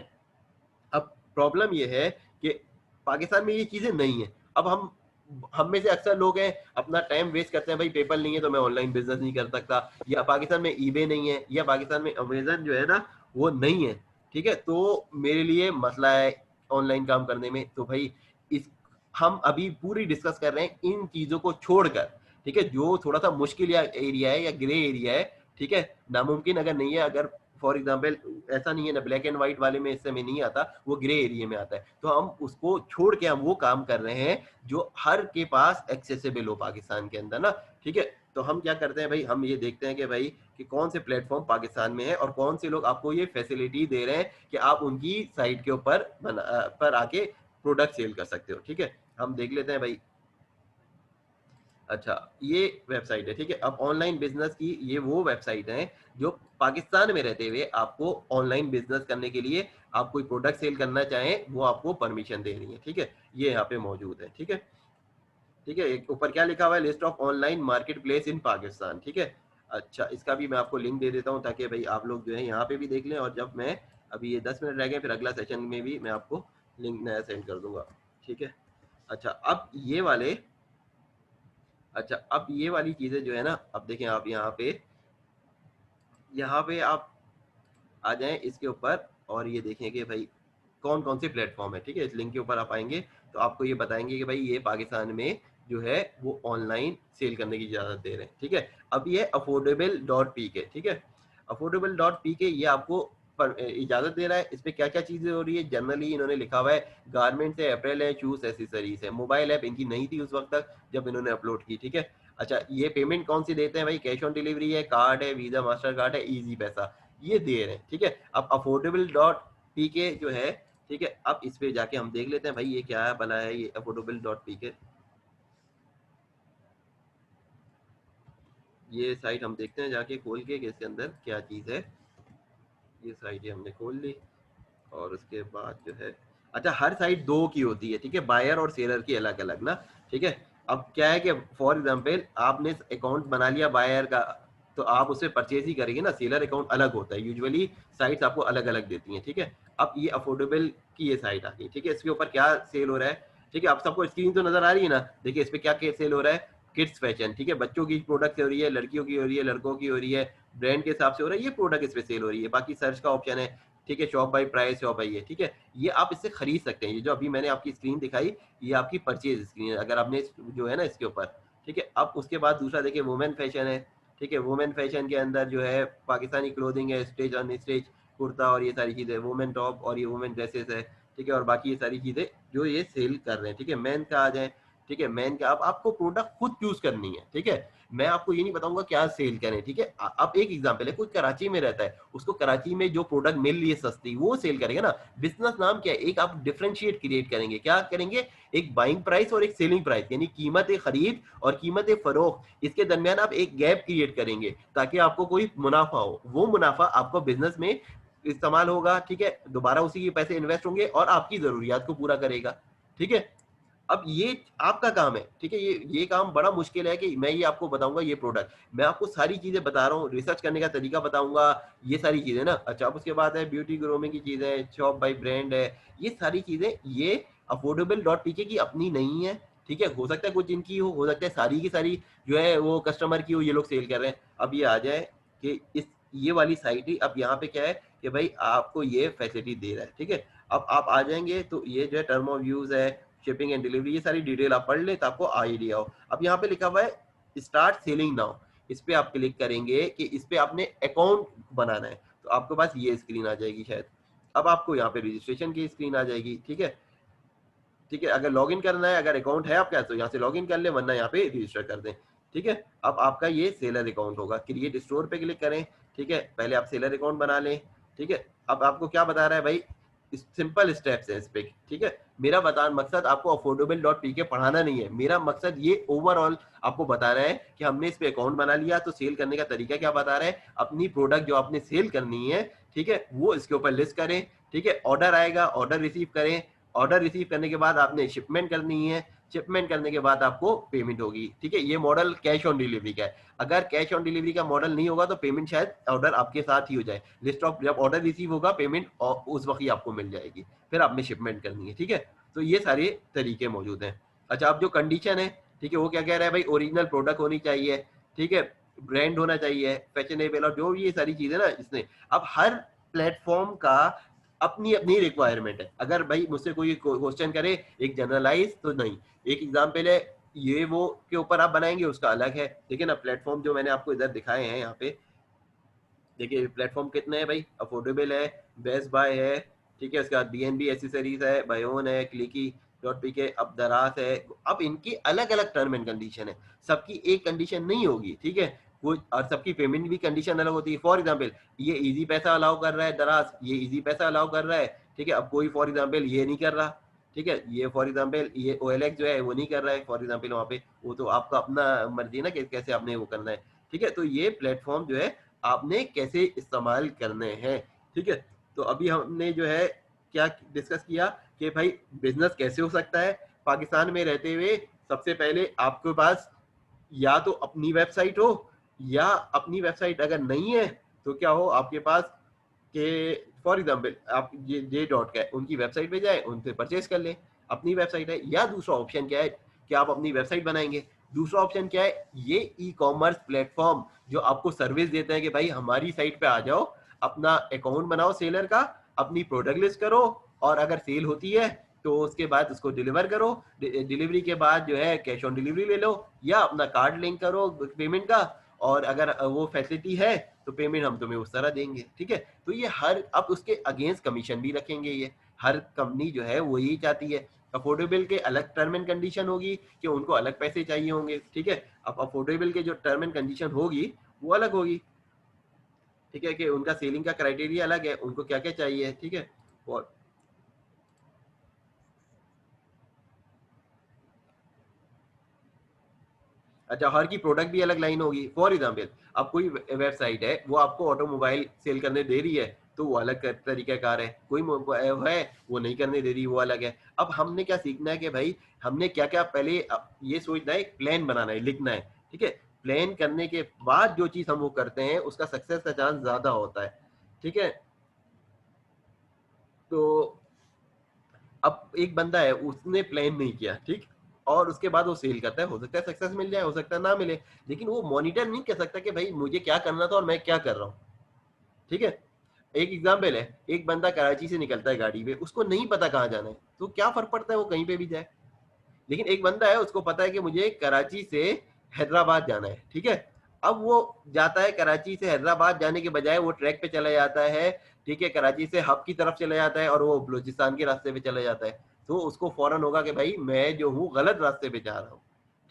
अब प्रॉब्लम ये है कि पाकिस्तान में ये चीज़ें नहीं है। अब हम में से अक्सर लोग हैं अपना टाइम वेस्ट करते हैं, भाई पेपल नहीं है तो मैं ऑनलाइन बिजनेस नहीं कर सकता, या पाकिस्तान में ईबे नहीं है, या पाकिस्तान में अमेजन जो है ना वो नहीं है, ठीक है। तो मेरे लिए मसला है ऑनलाइन काम करने में। तो भाई इस हम अभी पूरी डिस्कस कर रहे हैं इन चीज़ों को छोड़कर, ठीक है। जो थोड़ा सा मुश्किल या एरिया है या ग्रे एरिया है, ठीक है, नामुमकिन अगर नहीं है, अगर फॉर एग्जाम्पल ऐसा नहीं है ना, ब्लैक एंड व्हाइट वाले में इससे में नहीं आता, वो ग्रे एरिया में आता है, तो हम उसको छोड़ के हम वो काम कर रहे हैं जो हर के पास एक्सेसिबल हो पाकिस्तान के अंदर ना, ठीक है। तो हम क्या करते हैं भाई, हम ये देखते हैं कि भाई कि कौन से प्लेटफॉर्म पाकिस्तान में है और कौन से लोग आपको ये फैसिलिटी दे रहे हैं कि आप उनकी साइट के ऊपर पर आके प्रोडक्ट सेल कर सकते हो, ठीक है। हम देख लेते हैं भाई। अच्छा, ये वेबसाइट है, ठीक है। अब ऑनलाइन बिजनेस की ये वो वेबसाइट है जो पाकिस्तान में रहते हुए आपको ऑनलाइन बिजनेस करने के लिए, आप कोई प्रोडक्ट सेल करना चाहें वो आपको परमिशन दे रही है, ठीक है। ये यहाँ पे मौजूद है, ठीक है। ठीक है, एक ऊपर क्या लिखा हुआ है, list of online market place in Pakistan, ठीक है। अच्छा, इसका भी मैं आपको लिंक दे देता हूँ ताकि भाई आप लोग जो है यहाँ पे भी देख लें, और जब मैं अभी ये 10 मिनट रह गए, फिर अगला सेशन में भी मैं आपको लिंक नया सेंड कर दूंगा, ठीक है। अच्छा, अब ये वाली चीज़ें जो है ना, अब देखें आप यहाँ पे आप आ जाएं इसके ऊपर, और ये देखें कि भाई कौन कौन से प्लेटफॉर्म है, ठीक है। इस लिंक के ऊपर आप आएंगे तो आपको ये बताएंगे कि भाई ये पाकिस्तान में जो है वो ऑनलाइन सेल करने की इजाज़त दे रहे हैं, ठीक है। अब ये अफोर्डेबल डॉट पी के, ठीक है, अफोर्डेबल डॉट पी के ये आपको इजाज़त दे रहा है। इस पर क्या क्या चीज़ें हो रही है, जनरली इन्होंने लिखा हुआ है गारमेंट्स है, अप्रैल है, शूज़, एसेसरीज है। मोबाइल ऐप इनकी नहीं थी उस वक्त तक जब इन्होंने अपलोड की, ठीक है। अच्छा, ये पेमेंट कौन सी देते हैं भाई, कैश ऑन डिलीवरी है, कार्ड है, वीज़ा मास्टर कार्ड है, ईजी पैसा, ये दे रहे हैं, ठीक है। अब अफोर्डेबल डॉट पी के जो है, ठीक है, अब इस पे जाके हम देख लेते हैं भाई ये क्या है भला है, ये अफोर्डेबल डॉट पी के, ये साइट हम देखते हैं जाके खोल के कि इसके अंदर क्या चीज़ है। ये साइट ये हमने खोल ली, और उसके बाद जो है, अच्छा, हर साइट दो की होती है, ठीक है, बायर और सेलर की अलग अलग ना, ठीक है। अब क्या है कि फॉर एग्जांपल आपने अकाउंट बना लिया बायर का, तो आप उससे परचेज ही करेंगे ना, सेलर अकाउंट अलग होता है, यूजुअली साइट्स आपको अलग अलग देती हैं, ठीक है। अब ये अफोर्डेबल की ये साइट आ गई, ठीक है। इसके ऊपर क्या सेल हो रहा है, ठीक है, आप सबको स्क्रीन तो नजर आ रही है ना, देखिए इस पे क्या सेल हो रहा है, किड्स फैशन, ठीक है, बच्चों की प्रोडक्ट हो रही है, लड़कियों की हो रही है, लड़कों की हो रही है, ब्रांड के हिसाब से हो रहा है, ये प्रोडक्ट इस पे सेल हो रही है। बाकी सर्च का ऑप्शन है, ठीक है, shop by price, shop by ये, ठीक है, ये आप इससे खरीद सकते हैं। ये जो अभी मैंने आपकी स्क्रीन दिखाई, ये आपकी परचेज स्क्रीन है, अगर आपने जो है ना इसके ऊपर, ठीक है। अब उसके बाद दूसरा देखिए वुमेन फैशन है, ठीक है, वुमेन फैशन के अंदर जो है पाकिस्तानी क्लोथिंग है, स्टेज अनस्टेज कुर्ता और ये सारी चीजें, वुमेन टॉप और ये वुमेन ड्रेसेस है, ठीक है, और बाकी ये सारी चीजें जो ये सेल कर रहे हैं, ठीक है। मेन का आ जाए, ठीक है, मेन का अब आपको प्रोडक्ट खुद चूज करनी है, ठीक है, मैं आपको ये नहीं बताऊंगा क्या सेल करें, ठीक है। अब एक एग्जांपल है, कोई कराची में रहता है, उसको कराची में जो प्रोडक्ट मिल रही है सस्ती वो सेल करेगा ना। बिजनेस नाम क्या है, एक आप डिफरेंशिएट क्रिएट करेंगे, क्या करेंगे, एक बाइंग प्राइस और एक सेलिंग प्राइस, यानी कीमत खरीद और कीमत फरोख्त, इसके दरमियान आप एक गैप क्रिएट करेंगे ताकि आपको कोई मुनाफा हो, वो मुनाफा आपको बिजनेस में इस्तेमाल होगा, ठीक है, दोबारा उसी के पैसे इन्वेस्ट होंगे और आपकी जरूरियात को पूरा करेगा, ठीक है। अब ये आपका काम है, ठीक है, ये काम बड़ा मुश्किल है कि मैं ये आपको बताऊंगा ये प्रोडक्ट, मैं आपको सारी चीजें बता रहा हूँ, रिसर्च करने का तरीका बताऊंगा, ये सारी चीजें ना। अच्छा, अब उसके बाद है ब्यूटी ग्रूमिंग की चीजें, शॉप बाई ब्रांड है, ये सारी चीजें ये अफोर्डेबल डॉट पीके की अपनी नहीं है, ठीक है, हो सकता है कुछ इनकी हो सकता है सारी की सारी जो है वो कस्टमर की हो, ये लोग सेल कर रहे हैं। अब ये आ जाए कि इस ये वाली साइट ही, अब यहाँ पे क्या है कि भाई आपको ये फैसिलिटी दे रहा है, ठीक है। अब आप आ जाएंगे तो ये जो है टर्म ऑफ यूज है, शिपिंग एंड डिलीवरी, ये सारी डिटेल आप पढ़ ले तो आपको आइडिया हो। अब यहाँ पे लिखा हुआ है स्टार्ट सेलिंग नाउ, इस पे आप क्लिक करेंगे कि इस पे आपने अकाउंट बनाना है, तो आपके पास ये स्क्रीन आ जाएगी शायद। अब आपको यहाँ पे रजिस्ट्रेशन की स्क्रीन आ जाएगी, ठीक है, ठीक है, अगर लॉगिन करना है, अगर अकाउंट है आपका तो यहाँ से लॉगिन कर ले, वरना यहाँ पे रजिस्टर कर दें, ठीक है। अब आपका ये सेलर अकाउंट होगा, क्रिएट स्टोर पे क्लिक करें, ठीक है, पहले आप सेलर अकाउंट बना लें, ठीक है। अब आपको क्या बता रहा है भाई, सिंपल स्टेप्स है इस पे, ठीक है। मेरा बता मकसद आपको अफोर्डेबल डॉट पी के पढ़ाना नहीं है, मेरा मकसद ये ओवरऑल आपको बता रहा है कि हमने इस पे अकाउंट बना लिया तो सेल करने का तरीका क्या बता रहा है, अपनी प्रोडक्ट जो आपने सेल करनी है, ठीक है, वो इसके ऊपर लिस्ट करें, ठीक है, ऑर्डर आएगा, ऑर्डर रिसीव करें, ऑर्डर रिसीव करने के बाद आपने शिपमेंट करनी है, शिपमेंट करने के बाद आपको पेमेंट होगी, ठीक है। ये मॉडल कैश ऑन डिलीवरी का है, अगर कैश ऑन डिलीवरी का मॉडल नहीं होगा तो पेमेंट शायद ऑर्डर आपके साथ ही हो जाए, लिस्ट ऑफ जब ऑर्डर रिसीव होगा पेमेंट उस वक्त ही आपको मिल जाएगी, फिर आपने शिपमेंट करनी है, ठीक है। तो ये सारे तरीके मौजूद हैं। अच्छा, अब जो कंडीशन है, ठीक है, वो क्या कह रहा है भाई, ओरिजिनल प्रोडक्ट होनी चाहिए, ठीक है, ब्रांड होना चाहिए, फैशनेबल, और जो भी ये सारी चीजें ना इसने, अब हर प्लेटफॉर्म का अपनी अपनी रिक्वायरमेंट है। अगर भाई मुझसे कोई क्वेश्चन करे एक जनरलाइज तो नहीं, एक एग्जाम्पल है ये वो के ऊपर आप बनाएंगे उसका अलग है, लेकिन अब प्लेटफॉर्म जो मैंने आपको इधर दिखाए हैं यहाँ पे, देखिए प्लेटफॉर्म कितने हैं भाई, अफोर्डेबल है, बेस्ट बाय है, ठीक है, उसके बाद बीएनबी एसेसरीज है, बायोन है, क्लिकी डॉट पी के, अब दराज है। अब इनकी अलग अलग टर्म एंड कंडीशन है, सबकी एक कंडीशन नहीं होगी, ठीक है, कुछ और सबकी पेमेंट भी कंडीशन अलग होती है। फॉर एग्जाम्पल ये इजी पैसा अलाउ कर रहा है दराज, ये इजी पैसा अलाउ कर रहा है, ठीक है, अब कोई फॉर एग्जाम्पल ये नहीं कर रहा, ठीक है, ये फॉर एग्जाम्पल ये OLX जो है वो नहीं कर रहा है फॉर एग्जाम्पल, वहाँ पे वो तो आपका अपना मर्जी है ना कि कैसे आपने वो करना है, ठीक है। तो ये प्लेटफॉर्म जो है आपने कैसे इस्तेमाल करने हैं, ठीक है। तो अभी हमने जो है क्या डिस्कस किया कि भाई बिजनेस कैसे हो सकता है पाकिस्तान में रहते हुए। सबसे पहले आपके पास या तो अपनी वेबसाइट हो, या अपनी वेबसाइट अगर नहीं है तो क्या हो आपके पास कि फॉर एग्जाम्पल आप ये जे डॉट का है उनकी वेबसाइट पे जाए, उनसे परचेज कर लें, अपनी वेबसाइट है। या दूसरा ऑप्शन क्या है कि आप अपनी वेबसाइट बनाएंगे, दूसरा ऑप्शन क्या है, ये ई कॉमर्स प्लेटफॉर्म जो आपको सर्विस देते हैं कि भाई हमारी साइट पे आ जाओ, अपना अकाउंट बनाओ सेलर का, अपनी प्रोडक्ट लिस्ट करो, और अगर सेल होती है तो उसके बाद उसको डिलीवर करो, डिलीवरी के बाद जो है कैश ऑन डिलीवरी ले लो, या अपना कार्ड लिंक करो पेमेंट का, और अगर वो फैसिलिटी है तो पेमेंट हम तुम्हें उस तरह देंगे, ठीक है। तो ये हर अब उसके अगेंस्ट कमीशन भी रखेंगे, ये हर कंपनी जो है वो यही चाहती है। अफोर्डेबल के अलग टर्म एंड कंडीशन होगी कि उनको अलग पैसे चाहिए होंगे, ठीक है। अब अफोर्डेबल के जो टर्म एंड कंडीशन होगी वो अलग होगी, ठीक है, कि उनका सेलिंग का क्राइटेरिया अलग है, उनको क्या क्या चाहिए, ठीक है। और अच्छा, हर की प्रोडक्ट भी अलग लाइन होगी। फॉर एग्जाम्पल अब कोई वेबसाइट है वो आपको ऑटोमोबाइल सेल करने दे रही है तो वो अलग तरीका कार है, कोई है वो नहीं करने दे रही, वो अलग है। अब हमने क्या सीखना है कि भाई हमने क्या क्या पहले ये सोचना है, एक प्लान बनाना है, लिखना है, ठीक है। प्लान करने के बाद जो चीज हम वो करते हैं उसका सक्सेस का चांस ज्यादा होता है, ठीक है। तो अब एक बंदा है, उसने प्लान नहीं किया, ठीक, और उसके बाद वो सेल करता है, हो सकता है सक्सेस मिल जाए, हो सकता है ना मिले, लेकिन वो मॉनिटर नहीं कर सकता कि भाई मुझे क्या करना था और मैं क्या कर रहा हूँ। ठीक है, एक एग्जाम्पल है, एक बंदा कराची से निकलता है गाड़ी पे, उसको नहीं पता कहाँ जाना है, तो क्या फर्क पड़ता है वो कहीं पे भी जाए। लेकिन एक बंदा है, उसको पता है कि मुझे कराची से हैदराबाद जाना है, ठीक है, अब वो जाता है, कराची से हैदराबाद जाने के बजाय वो ट्रैक पे चला जाता है, ठीक है, कराची से हब की तरफ चला जाता है और वो बलूचिस्तान के रास्ते पे चला जाता है, तो उसको फौरन होगा कि भाई मैं जो हूँ गलत रास्ते पे जा रहा हूँ।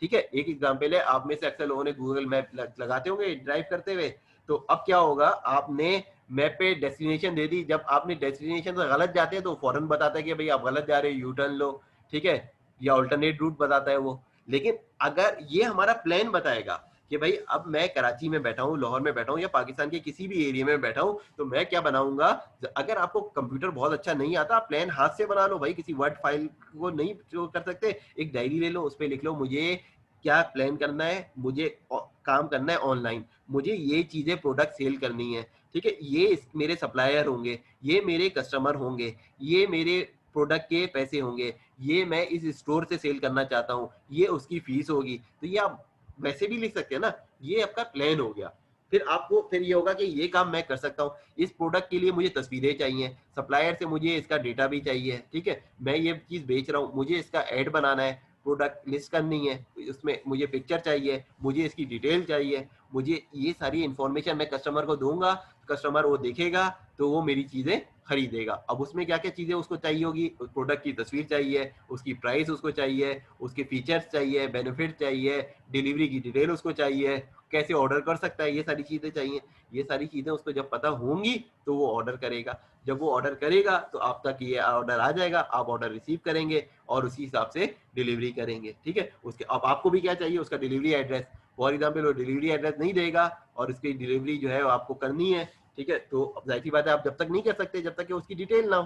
ठीक है, एक एग्जाम्पल है, आप में से अक्सर लोगों ने गूगल मैप लगाते होंगे ड्राइव करते हुए, तो अब क्या होगा, आपने मैप पे डेस्टिनेशन दे दी, जब आपने डेस्टिनेशन से गलत जाते हैं तो फौरन बताता है कि भाई आप गलत जा रहे हो, यू टर्न लो, ठीक है, या अल्टरनेट रूट बताता है वो। लेकिन अगर ये हमारा प्लान बताएगा कि भाई अब मैं कराची में बैठा हूँ, लाहौर में बैठा हूँ, या पाकिस्तान के किसी भी एरिया में बैठा हूँ, तो मैं क्या बनाऊंगा। अगर आपको कंप्यूटर बहुत अच्छा नहीं आता, आप प्लान हाथ से बना लो भाई, किसी वर्ड फाइल को नहीं जो कर सकते, एक डायरी ले लो, उस पर लिख लो मुझे क्या प्लान करना है, मुझे काम करना है ऑनलाइन, मुझे ये चीजें प्रोडक्ट सेल करनी है, ठीक है, ये मेरे सप्लायर होंगे, ये मेरे कस्टमर होंगे, ये मेरे प्रोडक्ट के पैसे होंगे, ये मैं इस स्टोर से सेल करना चाहता हूँ, ये उसकी फीस होगी, तो ये आप वैसे भी लिख सकते हैं ना, ये आपका प्लान हो गया। फिर आपको फिर ये होगा कि ये काम मैं कर सकता हूँ, इस प्रोडक्ट के लिए मुझे तस्वीरें चाहिए, सप्लायर से मुझे इसका डेटा भी चाहिए, ठीक है, मैं ये चीज़ बेच रहा हूँ, मुझे इसका ऐड बनाना है, प्रोडक्ट लिस्ट करनी है, उसमें मुझे पिक्चर चाहिए, मुझे इसकी डिटेल चाहिए, मुझे ये सारी इंफॉर्मेशन मैं कस्टमर को दूंगा, कस्टमर वो देखेगा तो वो मेरी चीज़ें खरीदेगा। अब उसमें क्या क्या चीज़ें उसको चाहिए होगी, प्रोडक्ट की तस्वीर चाहिए, उसकी प्राइस उसको चाहिए, उसके फीचर्स चाहिए, बेनिफिट चाहिए, डिलीवरी की डिटेल उसको चाहिए, कैसे ऑर्डर कर सकता है, ये सारी चीज़ें चाहिए। ये सारी चीज़ें उसको जब पता होंगी तो वो ऑर्डर करेगा, जब वो ऑर्डर करेगा तो आप तक ये ऑर्डर आ जाएगा, आप ऑर्डर रिसीव करेंगे और उसी हिसाब से डिलीवरी करेंगे, ठीक है। उसके अब आपको भी क्या चाहिए, उसका डिलीवरी एड्रेस, फॉर एग्जाम्पल वो डिलीवरी एड्रेस नहीं देगा और उसकी डिलीवरी जो है वो आपको करनी है, ठीक है, तो अब जाहिर सी बात है आप जब तक नहीं कर सकते जब तक कि उसकी डिटेल ना हो,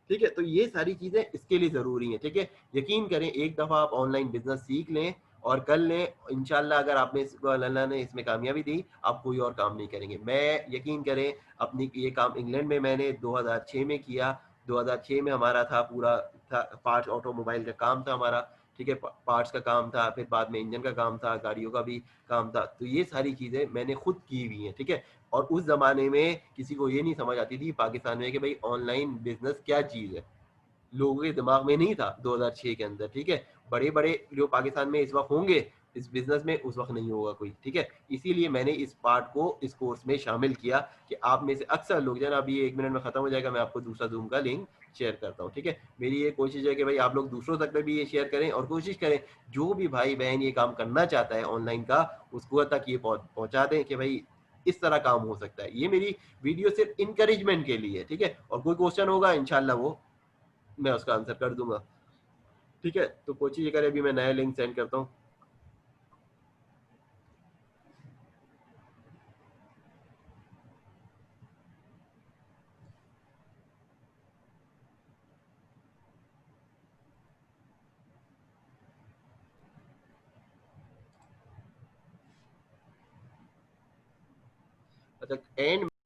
ठीक है, तो ये सारी चीजें इसके लिए जरूरी है, ठीक है। यकीन करें, एक दफा आप ऑनलाइन बिजनेस सीख लें और कर लें, इंशाल्लाह अगर आपने अल्लाह ने इसमें कामयाबी दी, आप कोई और काम नहीं करेंगे। मैं यकीन करें, अपनी ये काम इंग्लैंड में मैंने 2006 में किया, 2006 में हमारा था पूरा था पार्ट्स, ऑटोमोबाइल का काम था हमारा, ठीक है, पार्ट्स का काम था, फिर बाद में इंजन का काम था, गाड़ियों का भी काम था, तो ये सारी चीजें मैंने खुद की हुई हैं, ठीक है। और उस जमाने में किसी को ये नहीं समझ आती थी पाकिस्तान में कि भाई ऑनलाइन बिजनेस क्या चीज है, लोगों के दिमाग में नहीं था 2006 के अंदर, ठीक है। बड़े बड़े जो पाकिस्तान में इस वक्त होंगे इस बिजनेस में, उस वक्त नहीं होगा कोई, ठीक है। इसीलिए मैंने इस पार्ट को इस कोर्स में शामिल किया कि आप में से अक्सर लोग, जना अभी 1 मिनट में खत्म हो जाएगा, मैं आपको दूसरा जूम का लिंक शेयर करता हूँ, ठीक है। मेरी ये कोशिश है कि भाई आप लोग दूसरों तक भी ये शेयर करें और कोशिश करें जो भी भाई बहन ये काम करना चाहता है ऑनलाइन का, उसको तक ये पहुंचा दें कि भाई इस तरह काम हो सकता है। ये मेरी वीडियो सिर्फ इंकरेजमेंट के लिए, ठीक है, और कोई क्वेश्चन होगा इंशाल्लाह वो मैं उसका आंसर कर दूंगा, ठीक है। तो कोशिश ये करें, अभी मैं नया लिंक सेंड करता हूँ। अच्छा, एंड